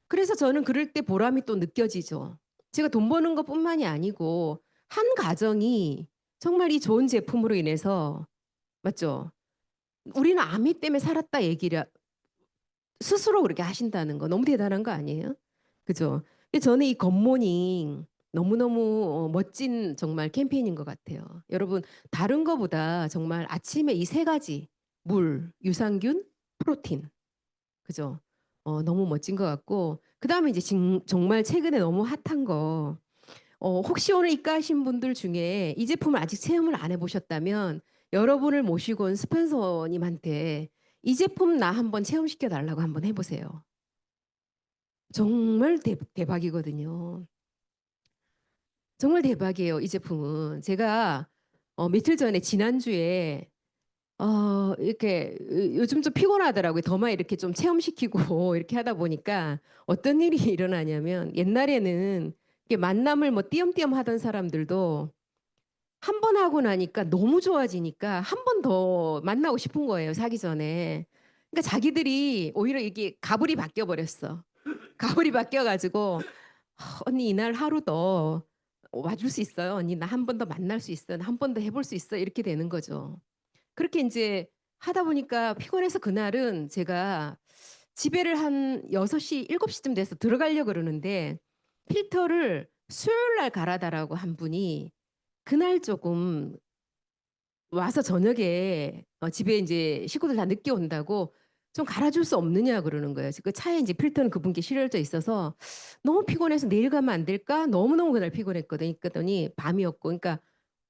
그래서 저는 그럴 때 보람이 또 느껴지죠. 제가 돈 버는 것뿐만이 아니고 한 가정이 정말 이 좋은 제품으로 인해서 맞죠? 우리는 아미 때문에 살았다 얘기를 스스로 그렇게 하신다는 거 너무 대단한 거 아니에요? 그죠? 근데 저는 이 굿모닝 너무너무 멋진 정말 캠페인인 것 같아요. 여러분 다른 거보다 정말 아침에 이 3가지 물, 유산균, 프로틴 그죠? 너무 멋진 것 같고 그다음에 이제 정말 최근에 너무 핫한 거 혹시 오늘 입가하신 분들 중에 이 제품을 아직 체험을 안 해보셨다면 여러분을 모시고 온 스폰서님한테 이 제품 나 한번 체험시켜 달라고 한번 해보세요. 정말 대박이거든요. 정말 대박이에요. 이 제품은. 제가 며칠 전에 지난주에 이렇게 요즘 좀 피곤하더라고요. 더마 이렇게 좀 체험시키고 이렇게 하다 보니까 어떤 일이 일어나냐면 옛날에는 이렇게 만남을 뭐 띄엄띄엄 하던 사람들도 한 번 하고 나니까 너무 좋아지니까 한 번 더 만나고 싶은 거예요. 사기 전에. 그러니까 자기들이 오히려 이게 가불이 바뀌어 버렸어. 가불이 바뀌어 가지고 언니 이날 하루 더 와줄 수 있어요. 언니 나 한 번 더 만날 수 있어. 한 번 더 해볼 수 있어. 이렇게 되는 거죠. 그렇게 이제 하다 보니까 피곤해서 그날은 제가 집에를 한 6시, 7시쯤 돼서 들어가려고 그러는데 필터를 수요일 날 갈아달라고 한 분이 그날 조금 와서 저녁에 집에 이제 식구들 다 늦게 온다고 좀 갈아줄 수 없느냐 그러는 거예요. 그 차에 이제 필터는 그분께 실려져 있어서 너무 피곤해서 내일 가면 안 될까? 너무너무 그날 피곤했거든요. 그랬더니 밤이었고, 그러니까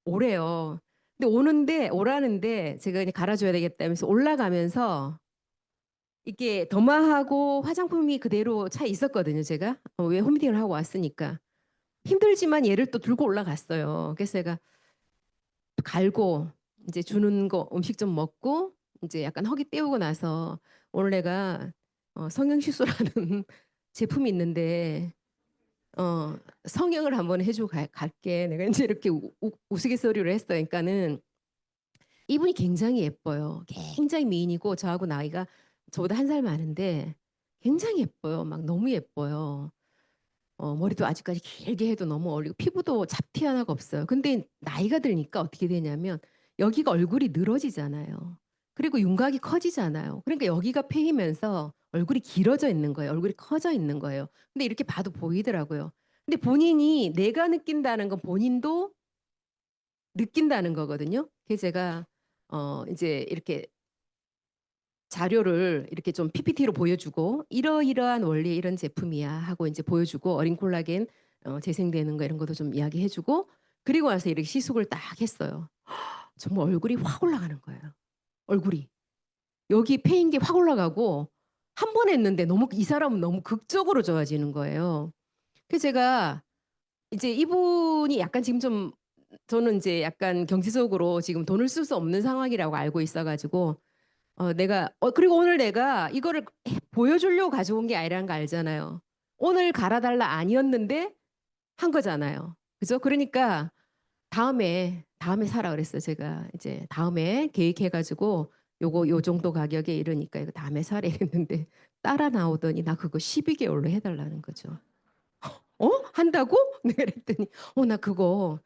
오래요. 근데 오라는데 제가 이제 갈아줘야 되겠다면서 올라가면서 이게 더마하고 화장품이 그대로 차에 있었거든요. 제가 왜 홈미팅을 하고 왔으니까 힘들지만 얘를 또 들고 올라갔어요. 그래서 제가 갈고 이제 주는 거 음식 좀 먹고 이제 약간 허기 때우고 나서 오늘 내가 성형시술하는 제품이 있는데 어, 성형을 한번 해주고 갈게. 내가 이제 이렇게 우스갯소리로 했어요. 그러니까는 이분이 굉장히 예뻐요. 굉장히 미인이고 저하고 나이가 저보다 한 살 많은데 굉장히 예뻐요. 막 너무 예뻐요. 머리도 아직까지 길게 해도 너무 어리고 피부도 잡티 하나가 없어요. 근데 나이가 들니까 어떻게 되냐면 여기가 얼굴이 늘어지잖아요. 그리고 윤곽이 커지잖아요. 그러니까 여기가 패이면서 얼굴이 길어져 있는 거예요. 얼굴이 커져 있는 거예요. 근데 이렇게 봐도 보이더라고요. 근데 본인이 내가 느낀다는 건 본인도 느낀다는 거거든요. 그래서 제가 이제 이렇게 자료를 이렇게 좀 PPT로 보여주고 이러이러한 원리의 이런 제품이야 하고 이제 보여주고 어린 콜라겐 재생되는 거 이런 것도 좀 이야기해주고 그리고 와서 이렇게 시숙을 딱 했어요. 정말 얼굴이 확 올라가는 거예요. 얼굴이 여기 패인 게 확 올라가고 한 번 했는데 너무 이 사람은 너무 극적으로 좋아지는 거예요. 그래서 제가 이제 이분이 약간 지금 좀 저는 이제 약간 경제적으로 지금 돈을 쓸 수 없는 상황이라고 알고 있어가지고 내가 그리고 오늘 내가 이거를 보여주려고 가져온 게 아니라는 거 알잖아요. 오늘 갈아달라 아니었는데 한 거잖아요. 그죠? 그러니까 다음에 사라 그랬어요. 제가 이제 다음에 계획해가지고 요거 요 정도 가격에 이러니까 이거 다음에 사라 이랬는데 따라 나오더니 나 그거 12개월로 해달라는 거죠. 한다고? 내가 그랬더니 나 그거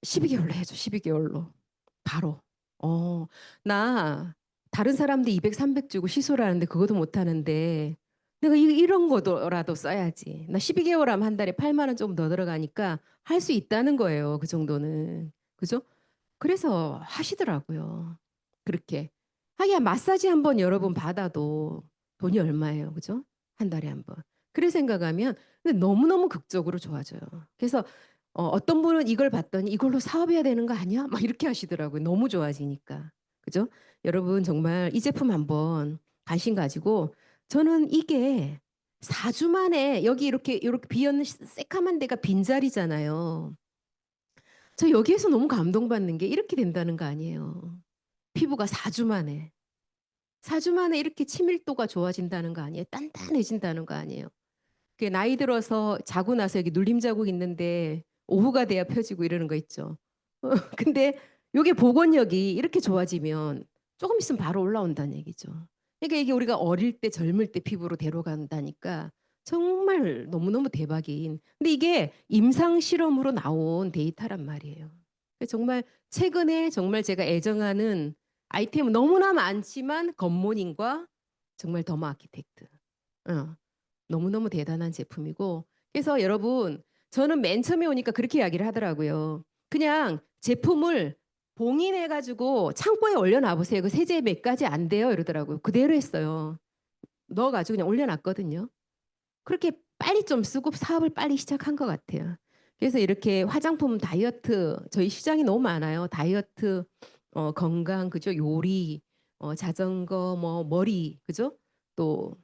12개월로 해줘. 12개월로. 바로. 어, 나 다른 사람들 200, 300 주고 시술하는데 그것도 못 하는데 내가 이런 거라도 써야지. 나 12개월 하면 한 달에 8만 원 좀 더 들어가니까 할 수 있다는 거예요. 그 정도는. 그죠? 그래서 하시더라고요. 그렇게. 하기야 마사지 한 번 여러 번 받아도 돈이 얼마예요. 그죠? 한 달에 한 번. 그래 생각하면 근데 너무너무 극적으로 좋아져요. 그래서 어떤 분은 이걸 봤더니 이걸로 사업해야 되는 거 아니야? 막 이렇게 하시더라고요. 너무 좋아지니까. 그죠? 여러분 정말 이 제품 한번 관심 가지고 저는 이게 4주 만에 여기 이렇게 비었는 새까만 데가 빈자리잖아요. 저 여기에서 너무 감동받는 게 이렇게 된다는 거 아니에요. 피부가 4주 만에. 4주 만에 이렇게 치밀도가 좋아진다는 거 아니에요. 단단해진다는 거 아니에요. 그 나이 들어서 자고 나서 여기 눌림 자국 있는데 오후가 돼야 펴지고 이러는 거 있죠. 근데 이게 복원력이 이렇게 좋아지면 조금 있으면 바로 올라온다는 얘기죠. 그러니까 이게 우리가 어릴 때 젊을 때 피부로 데려간다니까 정말 너무너무 대박인. 근데 이게 임상 실험으로 나온 데이터란 말이에요. 정말 최근에 정말 제가 애정하는 아이템은 너무나 많지만 겉모닝과 정말 더마 아키텍트. 어. 너무너무 대단한 제품이고 그래서 여러분 저는 맨 처음에 오니까 그렇게 이야기를 하더라고요. 그냥 제품을 봉인해가지고 창고에 올려놔 보세요. 그 세제 몇 가지 안 돼요 이러더라고요. 그대로 했어요. 넣어가지고 그냥 올려놨거든요. 그렇게 빨리 좀 쓰고 사업을 빨리 시작한 것 같아요. 그래서 이렇게 화장품 다이어트 저희 시장이 너무 많아요. 다이어트 건강 그죠 요리 자전거 뭐 머리 그죠 또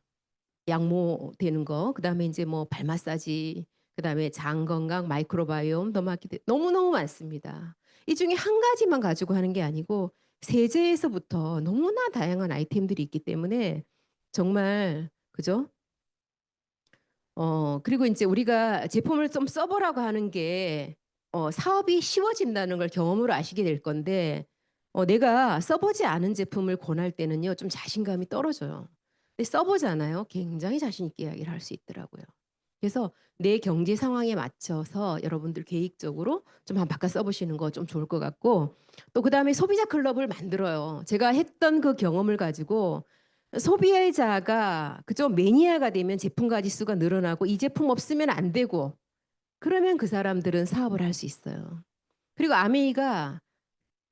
양모 되는 거, 그다음에 이제 뭐 발 마사지, 그다음에 장 건강, 마이크로바이옴, 더마키트 너무너무 많습니다. 이 중에 한 가지만 가지고 하는 게 아니고 세제에서부터 너무나 다양한 아이템들이 있기 때문에 정말 그죠? 그리고 이제 우리가 제품을 좀 써보라고 하는 게 사업이 쉬워진다는 걸 경험으로 아시게 될 건데 내가 써보지 않은 제품을 권할 때는요 좀 자신감이 떨어져요. 근데 써보잖아요. 굉장히 자신 있게 이야기를 할 수 있더라고요. 그래서 내 경제 상황에 맞춰서 여러분들 계획적으로 좀 한번 바꿔 써보시는 거 좀 좋을 것 같고 또 그다음에 소비자 클럽을 만들어요. 제가 했던 그 경험을 가지고 소비자가 그저 매니아가 되면 제품 가짓수가 늘어나고 이 제품 없으면 안 되고 그러면 그 사람들은 사업을 할 수 있어요. 그리고 아메이가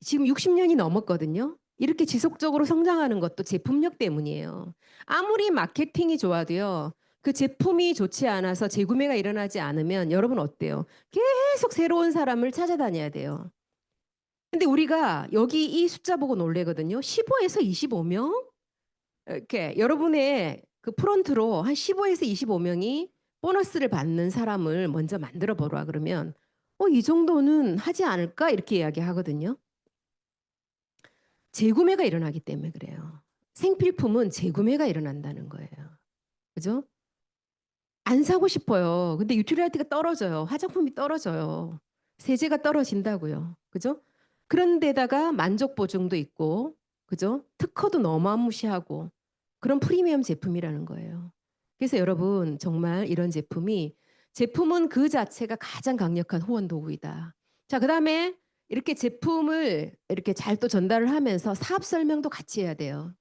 지금 60년이 넘었거든요. 이렇게 지속적으로 성장하는 것도 제품력 때문이에요. 아무리 마케팅이 좋아도요. 그 제품이 좋지 않아서 재구매가 일어나지 않으면 여러분 어때요? 계속 새로운 사람을 찾아다녀야 돼요. 근데 우리가 여기 이 숫자 보고 놀래거든요. 15에서 25명? 이렇게 여러분의 그 프론트로 한 15에서 25명이 보너스를 받는 사람을 먼저 만들어 보라 그러면 이 정도는 하지 않을까? 이렇게 이야기하거든요. 재구매가 일어나기 때문에 그래요. 생필품은 재구매가 일어난다는 거예요. 그죠? 안 사고 싶어요. 근데 유틸리티가 떨어져요. 화장품이 떨어져요. 세제가 떨어진다고요. 그죠? 그런데다가 만족 보증도 있고, 그죠? 특허도 너무 무시하고 그런 프리미엄 제품이라는 거예요. 그래서 여러분 정말 이런 제품은 그 자체가 가장 강력한 후원 도구이다. 자, 그다음에 이렇게 제품을 이렇게 잘 또 전달을 하면서 사업 설명도 같이 해야 돼요.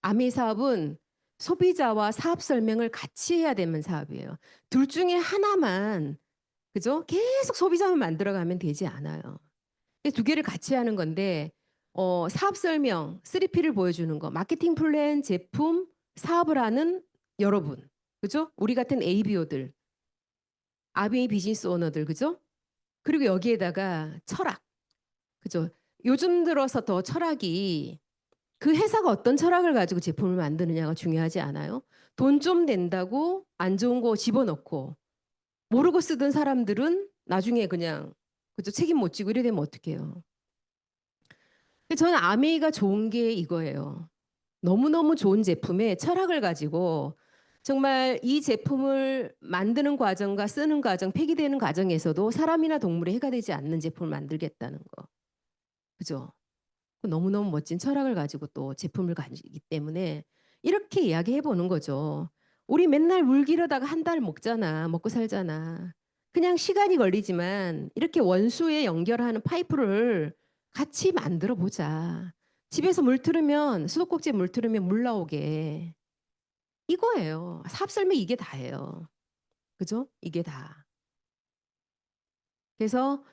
아미 사업은 소비자와 사업 설명을 같이 해야 되는 사업이에요. 둘 중에 하나만 그죠? 계속 소비자만 만들어가면 되지 않아요. 두 개를 같이 하는 건데 사업 설명, 3P를 보여주는 거, 마케팅 플랜, 제품, 사업을 하는 여러분, 그죠? 우리 같은 ABO들, 아미 비즈니스 오너들, 그죠? 그리고 여기에다가 철학, 그죠? 요즘 들어서 더 철학이 그 회사가 어떤 철학을 가지고 제품을 만드느냐가 중요하지 않아요? 돈 좀 낸다고 안 좋은 거 집어넣고 모르고 쓰던 사람들은 나중에 그냥 그죠? 책임 못 지고 이래 되면 어떡해요? 저는 아메이가 좋은 게 이거예요. 너무너무 좋은 제품에 철학을 가지고 정말 이 제품을 만드는 과정과 쓰는 과정, 폐기되는 과정에서도 사람이나 동물에 해가 되지 않는 제품을 만들겠다는 거. 그죠? 너무너무 멋진 철학을 가지고 또 제품을 가지기 때문에 이렇게 이야기해 보는 거죠. 우리 맨날 물 기르다가 한 달 먹잖아. 먹고 살잖아. 그냥 시간이 걸리지만 이렇게 원수에 연결하는 파이프를 같이 만들어 보자. 집에서 물 틀으면 수도꼭지에 물 틀으면 물 나오게. 이거예요. 사업 설명 이게 다예요. 그죠? 이게 다. 그래서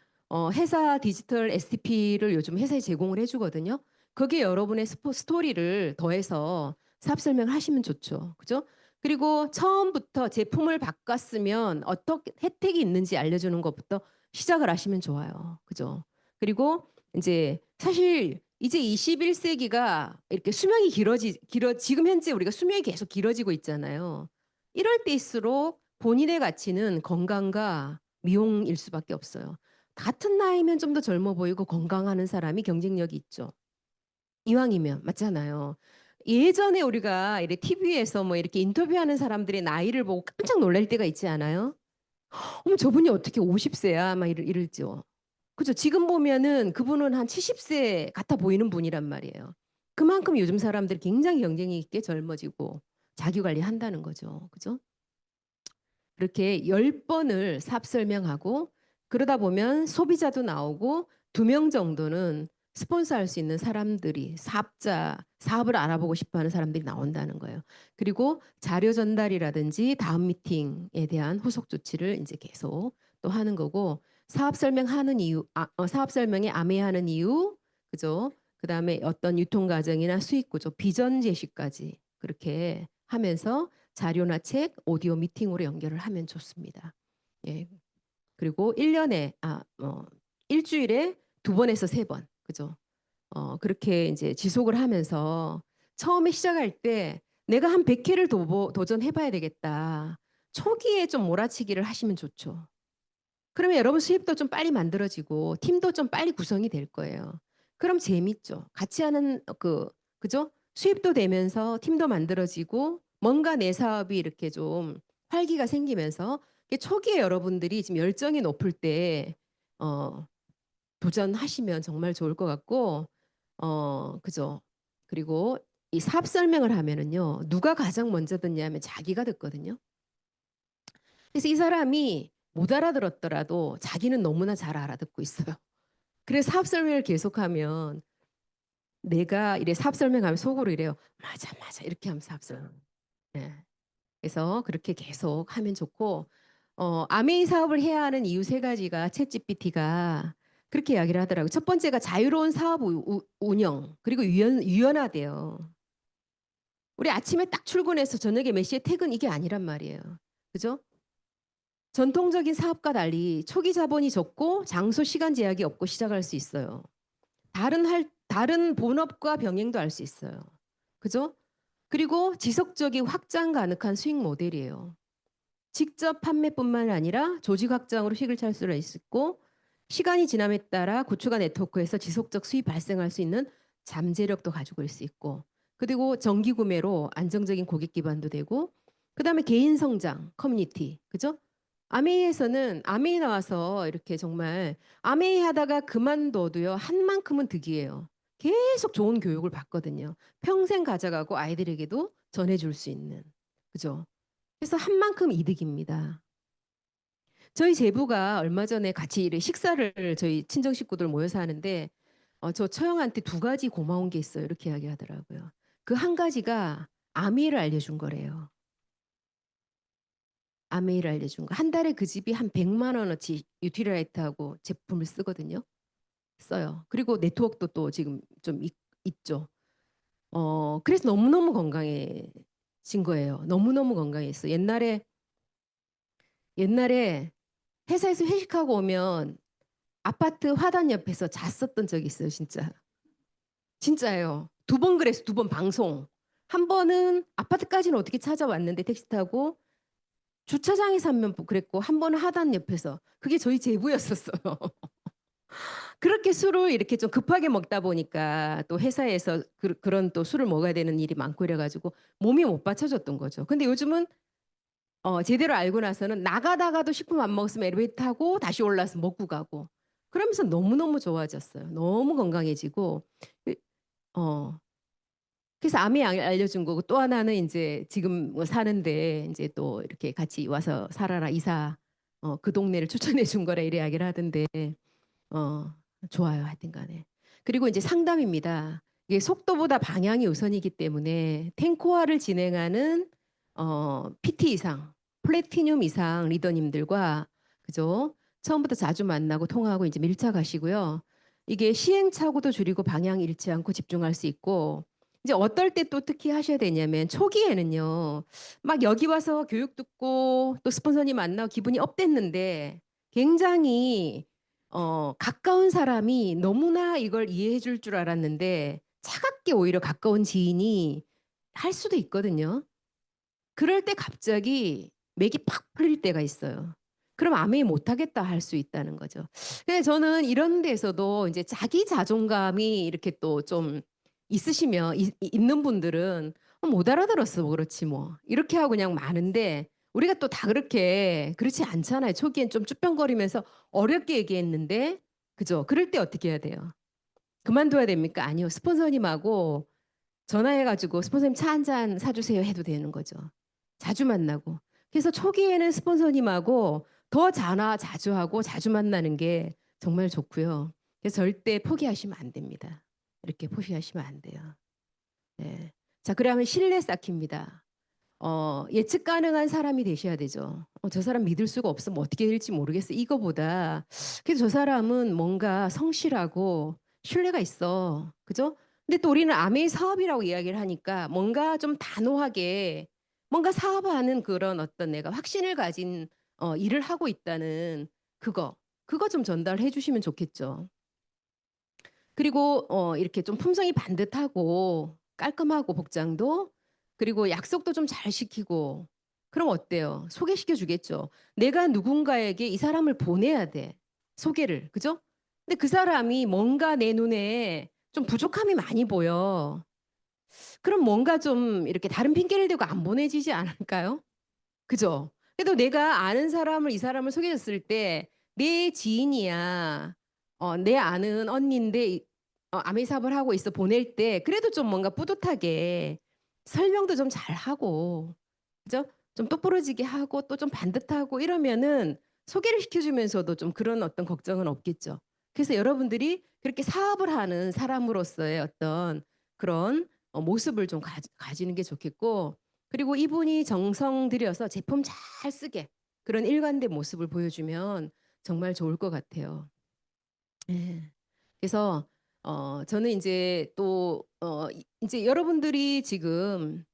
회사 디지털 STP를 요즘 회사에 제공을 해주거든요. 거기에 여러분의 스토리를 더해서 사업 설명을 하시면 좋죠. 그죠? 그리고 처음부터 제품을 바꿨으면 어떤 혜택이 있는지 알려주는 것부터 시작을 하시면 좋아요. 그죠? 그리고 이제 사실 이제 21세기가 이렇게 수명이 지금 현재 우리가 수명이 계속 길어지고 있잖아요. 이럴 때일수록 본인의 가치는 건강과 미용일 수밖에 없어요. 같은 나이면 좀 더 젊어 보이고 건강하는 사람이 경쟁력이 있죠. 이왕이면 맞잖아요. 예전에 우리가 이렇게 TV에서 뭐 이렇게 인터뷰하는 사람들의 나이를 보고 깜짝 놀랄 때가 있지 않아요? 어머 저분이 어떻게 50세야? 막 이럴죠. 그죠? 지금 보면은 그분은 한 70세 같아 보이는 분이란 말이에요. 그만큼 요즘 사람들이 굉장히 경쟁이 있게 젊어지고 자기 관리한다는 거죠. 그죠? 그렇게 10번을 사업 설명하고 그러다 보면 소비자도 나오고 2명 정도는 스폰서할 수 있는 사람들이 사업을 알아보고 싶어 하는 사람들이 나온다는 거예요. 그리고 자료 전달이라든지 다음 미팅에 대한 후속 조치를 이제 계속 또 하는 거고 사업 설명하는 이유, 사업 설명에 암해하는 이유, 그죠? 그다음에 어떤 유통 과정이나 수익 구조, 비전 제시까지 그렇게 하면서 자료나 책, 오디오 미팅으로 연결을 하면 좋습니다. 예. 그리고 1년에 일주일에 2번에서 3번. 그죠? 그렇게 이제 지속을 하면서 처음에 시작할 때 내가 한 100회를 도전해 봐야 되겠다. 초기에 좀 몰아치기를 하시면 좋죠. 그러면 여러분 수입도 좀 빨리 만들어지고 팀도 좀 빨리 구성이 될 거예요. 그럼 재밌죠. 같이 하는 그죠? 수입도 되면서 팀도 만들어지고 뭔가 내 사업이 이렇게 좀 활기가 생기면서 이게 초기에 여러분들이 지금 열정이 높을 때 어, 도전하시면 정말 좋을 것 같고 그죠? 그리고 이 사업 설명을 하면은요. 누가 가장 먼저 듣냐면 자기가 듣거든요. 그래서 이 사람이 못 알아들었더라도 자기는 너무나 잘 알아듣고 있어요. 그래서 사업 설명을 계속하면 내가 이래 사업 설명하면 속으로 이래요. 맞아, 맞아. 이렇게 하면 사업 설명. 네. 그래서 그렇게 계속 하면 좋고 아메이 사업을 해야 하는 이유 3가지가 챗GPT가 그렇게 이야기를 하더라고요. 첫 번째가 자유로운 사업 운영, 그리고 유연하대요. 우리 아침에 딱 출근해서 저녁에 몇 시에 퇴근 이게 아니란 말이에요. 그죠? 전통적인 사업과 달리 초기 자본이 적고 장소 시간 제약이 없고 시작할 수 있어요. 다른 본업과 병행도 할 수 있어요. 그죠? 그리고 지속적인 확장 가능한 수익 모델이에요. 직접 판매뿐만 아니라 조직 확장으로 수익을 찾을 수 있고 시간이 지남에 따라 구축한 네트워크에서 지속적 수익 발생할 수 있는 잠재력도 가지고 있을 수 있고 그리고 정기 구매로 안정적인 고객 기반도 되고 그다음에 개인 성장 커뮤니티 그죠? 아메이에서는 아메이 나와서 이렇게 정말 아메이 하다가 그만둬도요 한 만큼은 득이에요. 계속 좋은 교육을 받거든요. 평생 가져가고 아이들에게도 전해줄 수 있는 그죠? 그래서 한 만큼 이득입니다. 저희 제부가 얼마 전에 같이 식사를 저희 친정 식구들 모여서 하는데 저 처형한테 두 가지 고마운 게 있어요. 이렇게 이야기하더라고요. 그 한 가지가 아메이를 알려준 거래요. 아메이를 알려준 거. 한 달에 그 집이 한 100만 원어치 유틸라이트하고 제품을 쓰거든요. 써요. 그리고 네트워크도 또 지금 좀 있죠. 그래서 너무너무 건강해진 거예요. 너무너무 건강했어. 옛날에 회사에서 회식하고 오면 아파트 화단 옆에서 잤었던 적이 있어요, 진짜. 진짜예요. 두 번 그랬어, 두 번 방송. 한 번은 아파트까지는 어떻게 찾아왔는데 택시 타고 주차장에서 한 번 그랬고 한 번은 하단 옆에서 그게 저희 제부였었어요. 그렇게 술을 이렇게 좀 급하게 먹다 보니까 또 회사에서 그런 또 술을 먹어야 되는 일이 많고 이래가지고 몸이 못 받쳐줬던 거죠. 근데 요즘은 제대로 알고 나서는 나가다가도 식품 안 먹었으면 엘리베이터 타고 다시 올라서 먹고 가고 그러면서 너무너무 좋아졌어요. 너무 건강해지고 그- 어 그래서 암이 알려준 거고 또 하나는 이제 지금 뭐 사는데 이제 또 이렇게 같이 와서 살아라 이사 그 동네를 추천해 준 거라 이래 이야기를 하던데 어 좋아요 하여튼 간에 그리고 이제 상담입니다. 이게 속도보다 방향이 우선이기 때문에 탱코화를 진행하는 PT 이상 플래티늄 이상 리더님들과 그죠 처음부터 자주 만나고 통화하고 이제 밀착하시고요. 이게 시행착오도 줄이고 방향 잃지 않고 집중할 수 있고 이제 어떨 때 또 특히 하셔야 되냐면 초기에는요. 막 여기 와서 교육 듣고 또 스폰서님 만나고 기분이 업됐는데 굉장히 가까운 사람이 너무나 이걸 이해해 줄 줄 알았는데 차갑게 오히려 가까운 지인이 할 수도 있거든요. 그럴 때 갑자기 맥이 팍 풀릴 때가 있어요. 그럼 아메이 못하겠다 할 수 있다는 거죠. 근데 저는 이런 데서도 이제 자기 자존감이 이렇게 또 좀 있으시면 있는 분들은 못 알아들었어 뭐 그렇지 뭐 이렇게 하고 그냥 마는데 우리가 또 다 그렇게 그렇지 않잖아요. 초기엔 좀 쭈뼛거리면서 어렵게 얘기했는데 그죠? 그럴 때 어떻게 해야 돼요? 그만둬야 됩니까? 아니요. 스폰서님하고 전화해가지고 스폰서님 차 한 잔 사주세요 해도 되는 거죠. 자주 만나고. 그래서 초기에는 스폰서님하고 더 전화 자주 하고 자주 만나는 게 정말 좋고요. 그래서 절대 포기하시면 안 됩니다. 이렇게 포기하시면 안 돼요. 네. 자, 그러면 신뢰 쌓기입니다. 예측 가능한 사람이 되셔야 되죠. 저 사람 믿을 수가 없어. 뭐 어떻게 될지 모르겠어. 이거보다 그래서 저 사람은 뭔가 성실하고 신뢰가 있어. 그죠? 근데 또 우리는 아메이 사업이라고 이야기를 하니까 뭔가 좀 단호하게 뭔가 사업하는 그런 어떤 내가 확신을 가진 일을 하고 있다는 그거 그거 좀 전달해 주시면 좋겠죠. 그리고 이렇게 좀 품성이 반듯하고 깔끔하고 복장도 그리고 약속도 좀 잘 지키고 그럼 어때요? 소개시켜 주겠죠. 내가 누군가에게 이 사람을 보내야 돼. 소개를. 그죠? 근데 그 사람이 뭔가 내 눈에 좀 부족함이 많이 보여. 그럼 뭔가 좀 이렇게 다른 핑계를 대고 안 보내지지 않을까요? 그죠? 그래도 내가 아는 사람을 이 사람을 소개했을 때 내 지인이야. 내 아는 언니인데 아메 사업을 하고 있어 보낼 때 그래도 좀 뭔가 뿌듯하게 설명도 좀 잘하고 그죠? 좀 똑부러지게 하고 또 좀 반듯하고 이러면은 소개를 시켜주면서도 좀 그런 어떤 걱정은 없겠죠. 그래서 여러분들이 그렇게 사업을 하는 사람으로서의 어떤 그런 모습을 좀 가지는 게 좋겠고 그리고 이분이 정성 들여서 제품 잘 쓰게 그런 일관된 모습을 보여주면 정말 좋을 것 같아요. 예. 그래서 저는 이제 또 이제 여러분들이 지금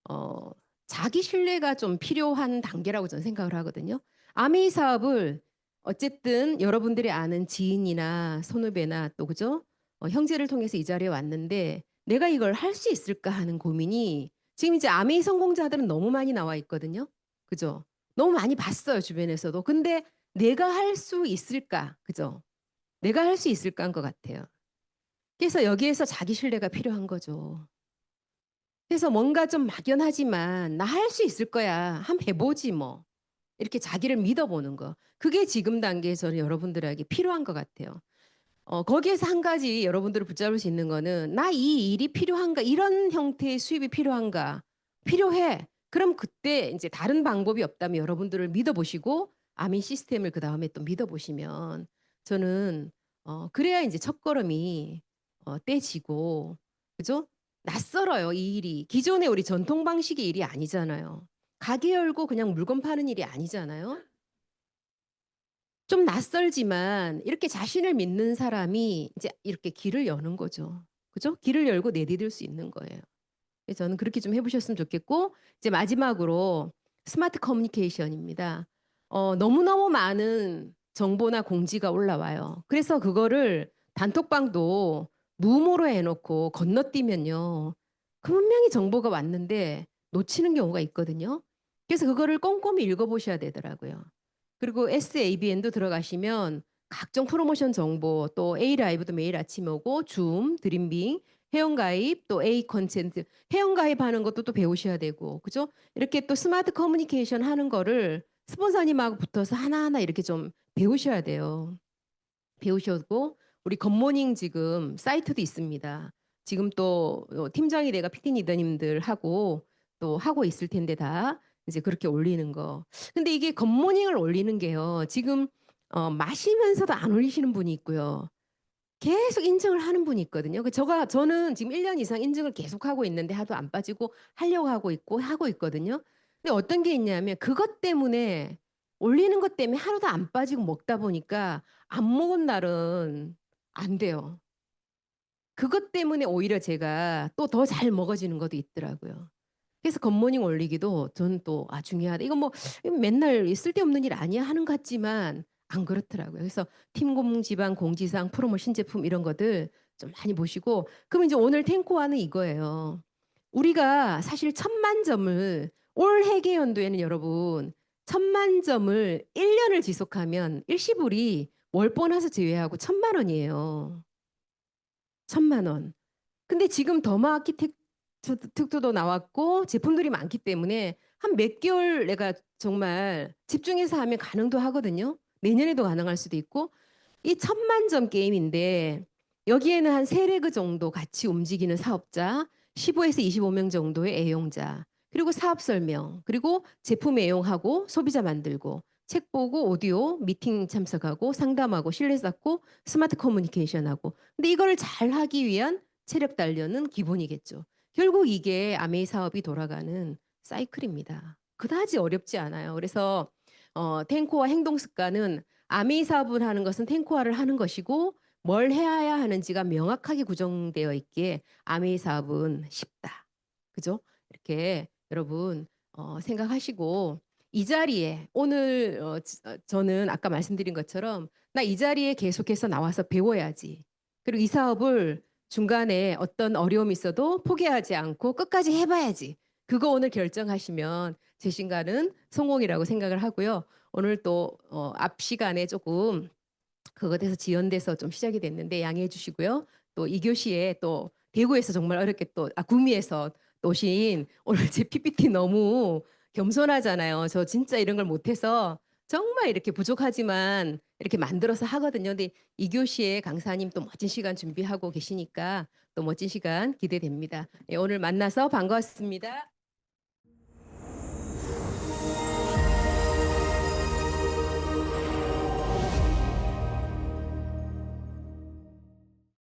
어 자기 신뢰가 좀 필요한 단계라고 저는 생각을 하거든요. 아메이 사업을 어쨌든 여러분들이 아는 지인이나 선후배나 또 그죠? 형제를 통해서 이 자리에 왔는데 '내가 이걸 할 수 있을까?' 하는 고민이 지금 이제 아메이 성공자들은 너무 많이 나와 있거든요. 그죠? 너무 많이 봤어요, 주변에서도. 근데 '내가 할 수 있을까?' 그죠? '내가 할 수 있을까?'인 것 같아요. 그래서 여기에서 자기 신뢰가 필요한 거죠. 그래서 뭔가 좀 막연하지만 '나 할 수 있을 거야. 한번 해 보지 뭐.' 이렇게 자기를 믿어 보는 거. 그게 지금 단계에서는 여러분들에게 필요한 것 같아요. 거기에서 한 가지 여러분들을 붙잡을 수 있는 거는 '나 이 일이 필요한가? 이런 형태의 수입이 필요한가?' 필요해. 그럼 그때 인제 다른 방법이 없다면 여러분들을 믿어 보시고 아민 시스템을 그다음에 또 믿어 보시면 저는 그래야 인제 첫걸음이 떼지고 그죠? 낯설어요, 이 일이. 기존의 우리 전통 방식의 일이 아니잖아요. 가게 열고 그냥 물건 파는 일이 아니잖아요. 좀 낯설지만 이렇게 자신을 믿는 사람이 이제 이렇게 길을 여는 거죠. 그죠? 길을 열고 내디딜 수 있는 거예요. 그래서 저는 그렇게 좀 해 보셨으면 좋겠고 이제 마지막으로 스마트 커뮤니케이션입니다. 너무너무 많은 정보나 공지가 올라와요. 그래서 그거를 단톡방도 무음으로 해 놓고 건너뛰면요. 분명히 정보가 왔는데 놓치는 경우가 있거든요. 그래서 그거를 꼼꼼히 읽어 보셔야 되더라고요. 그리고 SABN도 들어가시면 각종 프로모션 정보 또 A 라이브도 매일 아침에 오고 줌, 드림빙, 회원가입 또 A 콘텐츠 회원가입하는 것도 또 배우셔야 되고 그죠? 이렇게 또 스마트 커뮤니케이션 하는 거를 스폰서님하고 붙어서 하나하나 이렇게 좀 배우셔야 돼요. 배우셨고 우리 굿모닝 지금 사이트도 있습니다. 지금 또 팀장이 내가 PT 리더님들하고 또 하고 있을 텐데 다 이제 그렇게 올리는 거. 근데 이게 굿모닝을 올리는 게요. 지금 마시면서도 안 올리시는 분이 있고요. 계속 인증을 하는 분이 있거든요. 저는 지금 1년 이상 인증을 계속하고 있는데 하도 안 빠지고 하려고 하고 있고 하고 있거든요. 근데 어떤 게 있냐면 그것 때문에 올리는 것 때문에 하루도 안 빠지고 먹다 보니까 안 먹은 날은 안 돼요. 그것 때문에 오히려 제가 또 더 잘 먹어지는 것도 있더라고요. 그래서 굿모닝 올리기도 저는 또 '아 중요하다.' 이건 뭐 이건 맨날 쓸데없는 일 아니야 하는 것 같지만 안 그렇더라고요. 그래서 팀 공지방, 공지사항, 프로모 신제품 이런 것들 좀 많이 보시고 그럼 이제 오늘 탱고와는 이거예요. 우리가 사실 1,000,000 점을 올 회계연도에는 여러분 1,000,000 점을 1 년을 지속하면 일시불이 월 보너스 제외하고 1,000,000 원이에요. 1,000,000 원. 근데 지금 더마 아키텍처도 나왔고 제품들이 많기 때문에 한 몇 개월 내가 정말 집중해서 하면 가능도 하거든요. 내년에도 가능할 수도 있고 이 1,000,000 점 게임인데 여기에는 한 3 레그 정도 같이 움직이는 사업자, 15에서 25명 정도의 애용자, 그리고 사업 설명, 그리고 제품 애용하고 소비자 만들고 책 보고 오디오, 미팅 참석하고 상담하고 신뢰 쌓고 스마트 커뮤니케이션하고 근데 이거를 잘하기 위한 체력 단련은 기본이겠죠. 결국 이게 아메이 사업이 돌아가는 사이클입니다. 그다지 어렵지 않아요. 그래서 탱코와 행동 습관은 아메이 사업을 하는 것은 탱코화를 하는 것이고 뭘 해야 하는지가 명확하게 구정되어 있기에 아메이 사업은 쉽다. 그죠? 이렇게 여러분 생각하시고 이 자리에 오늘 저는 아까 말씀드린 것처럼 '나 이 자리에 계속해서 나와서 배워야지.' 그리고 '이 사업을 중간에 어떤 어려움이 있어도 포기하지 않고 끝까지 해 봐야지.' 그거 오늘 결정하시면 제 신간은 성공이라고 생각을 하고요. 오늘 또 앞 시간에 조금 그거에 대해서 지연돼서 좀 시작이 됐는데 양해해 주시고요. 또 2 교시에 또 대구에서 정말 어렵게 또 구미에서 또 오신 오늘 제 PPT 너무 겸손하잖아요. 저 진짜 이런 걸 못해서 정말 이렇게 부족하지만 이렇게 만들어서 하거든요. 근데 2 교시에 강사님 또 멋진 시간 준비하고 계시니까 또 멋진 시간 기대됩니다. 예 오늘 만나서 반가웠습니다.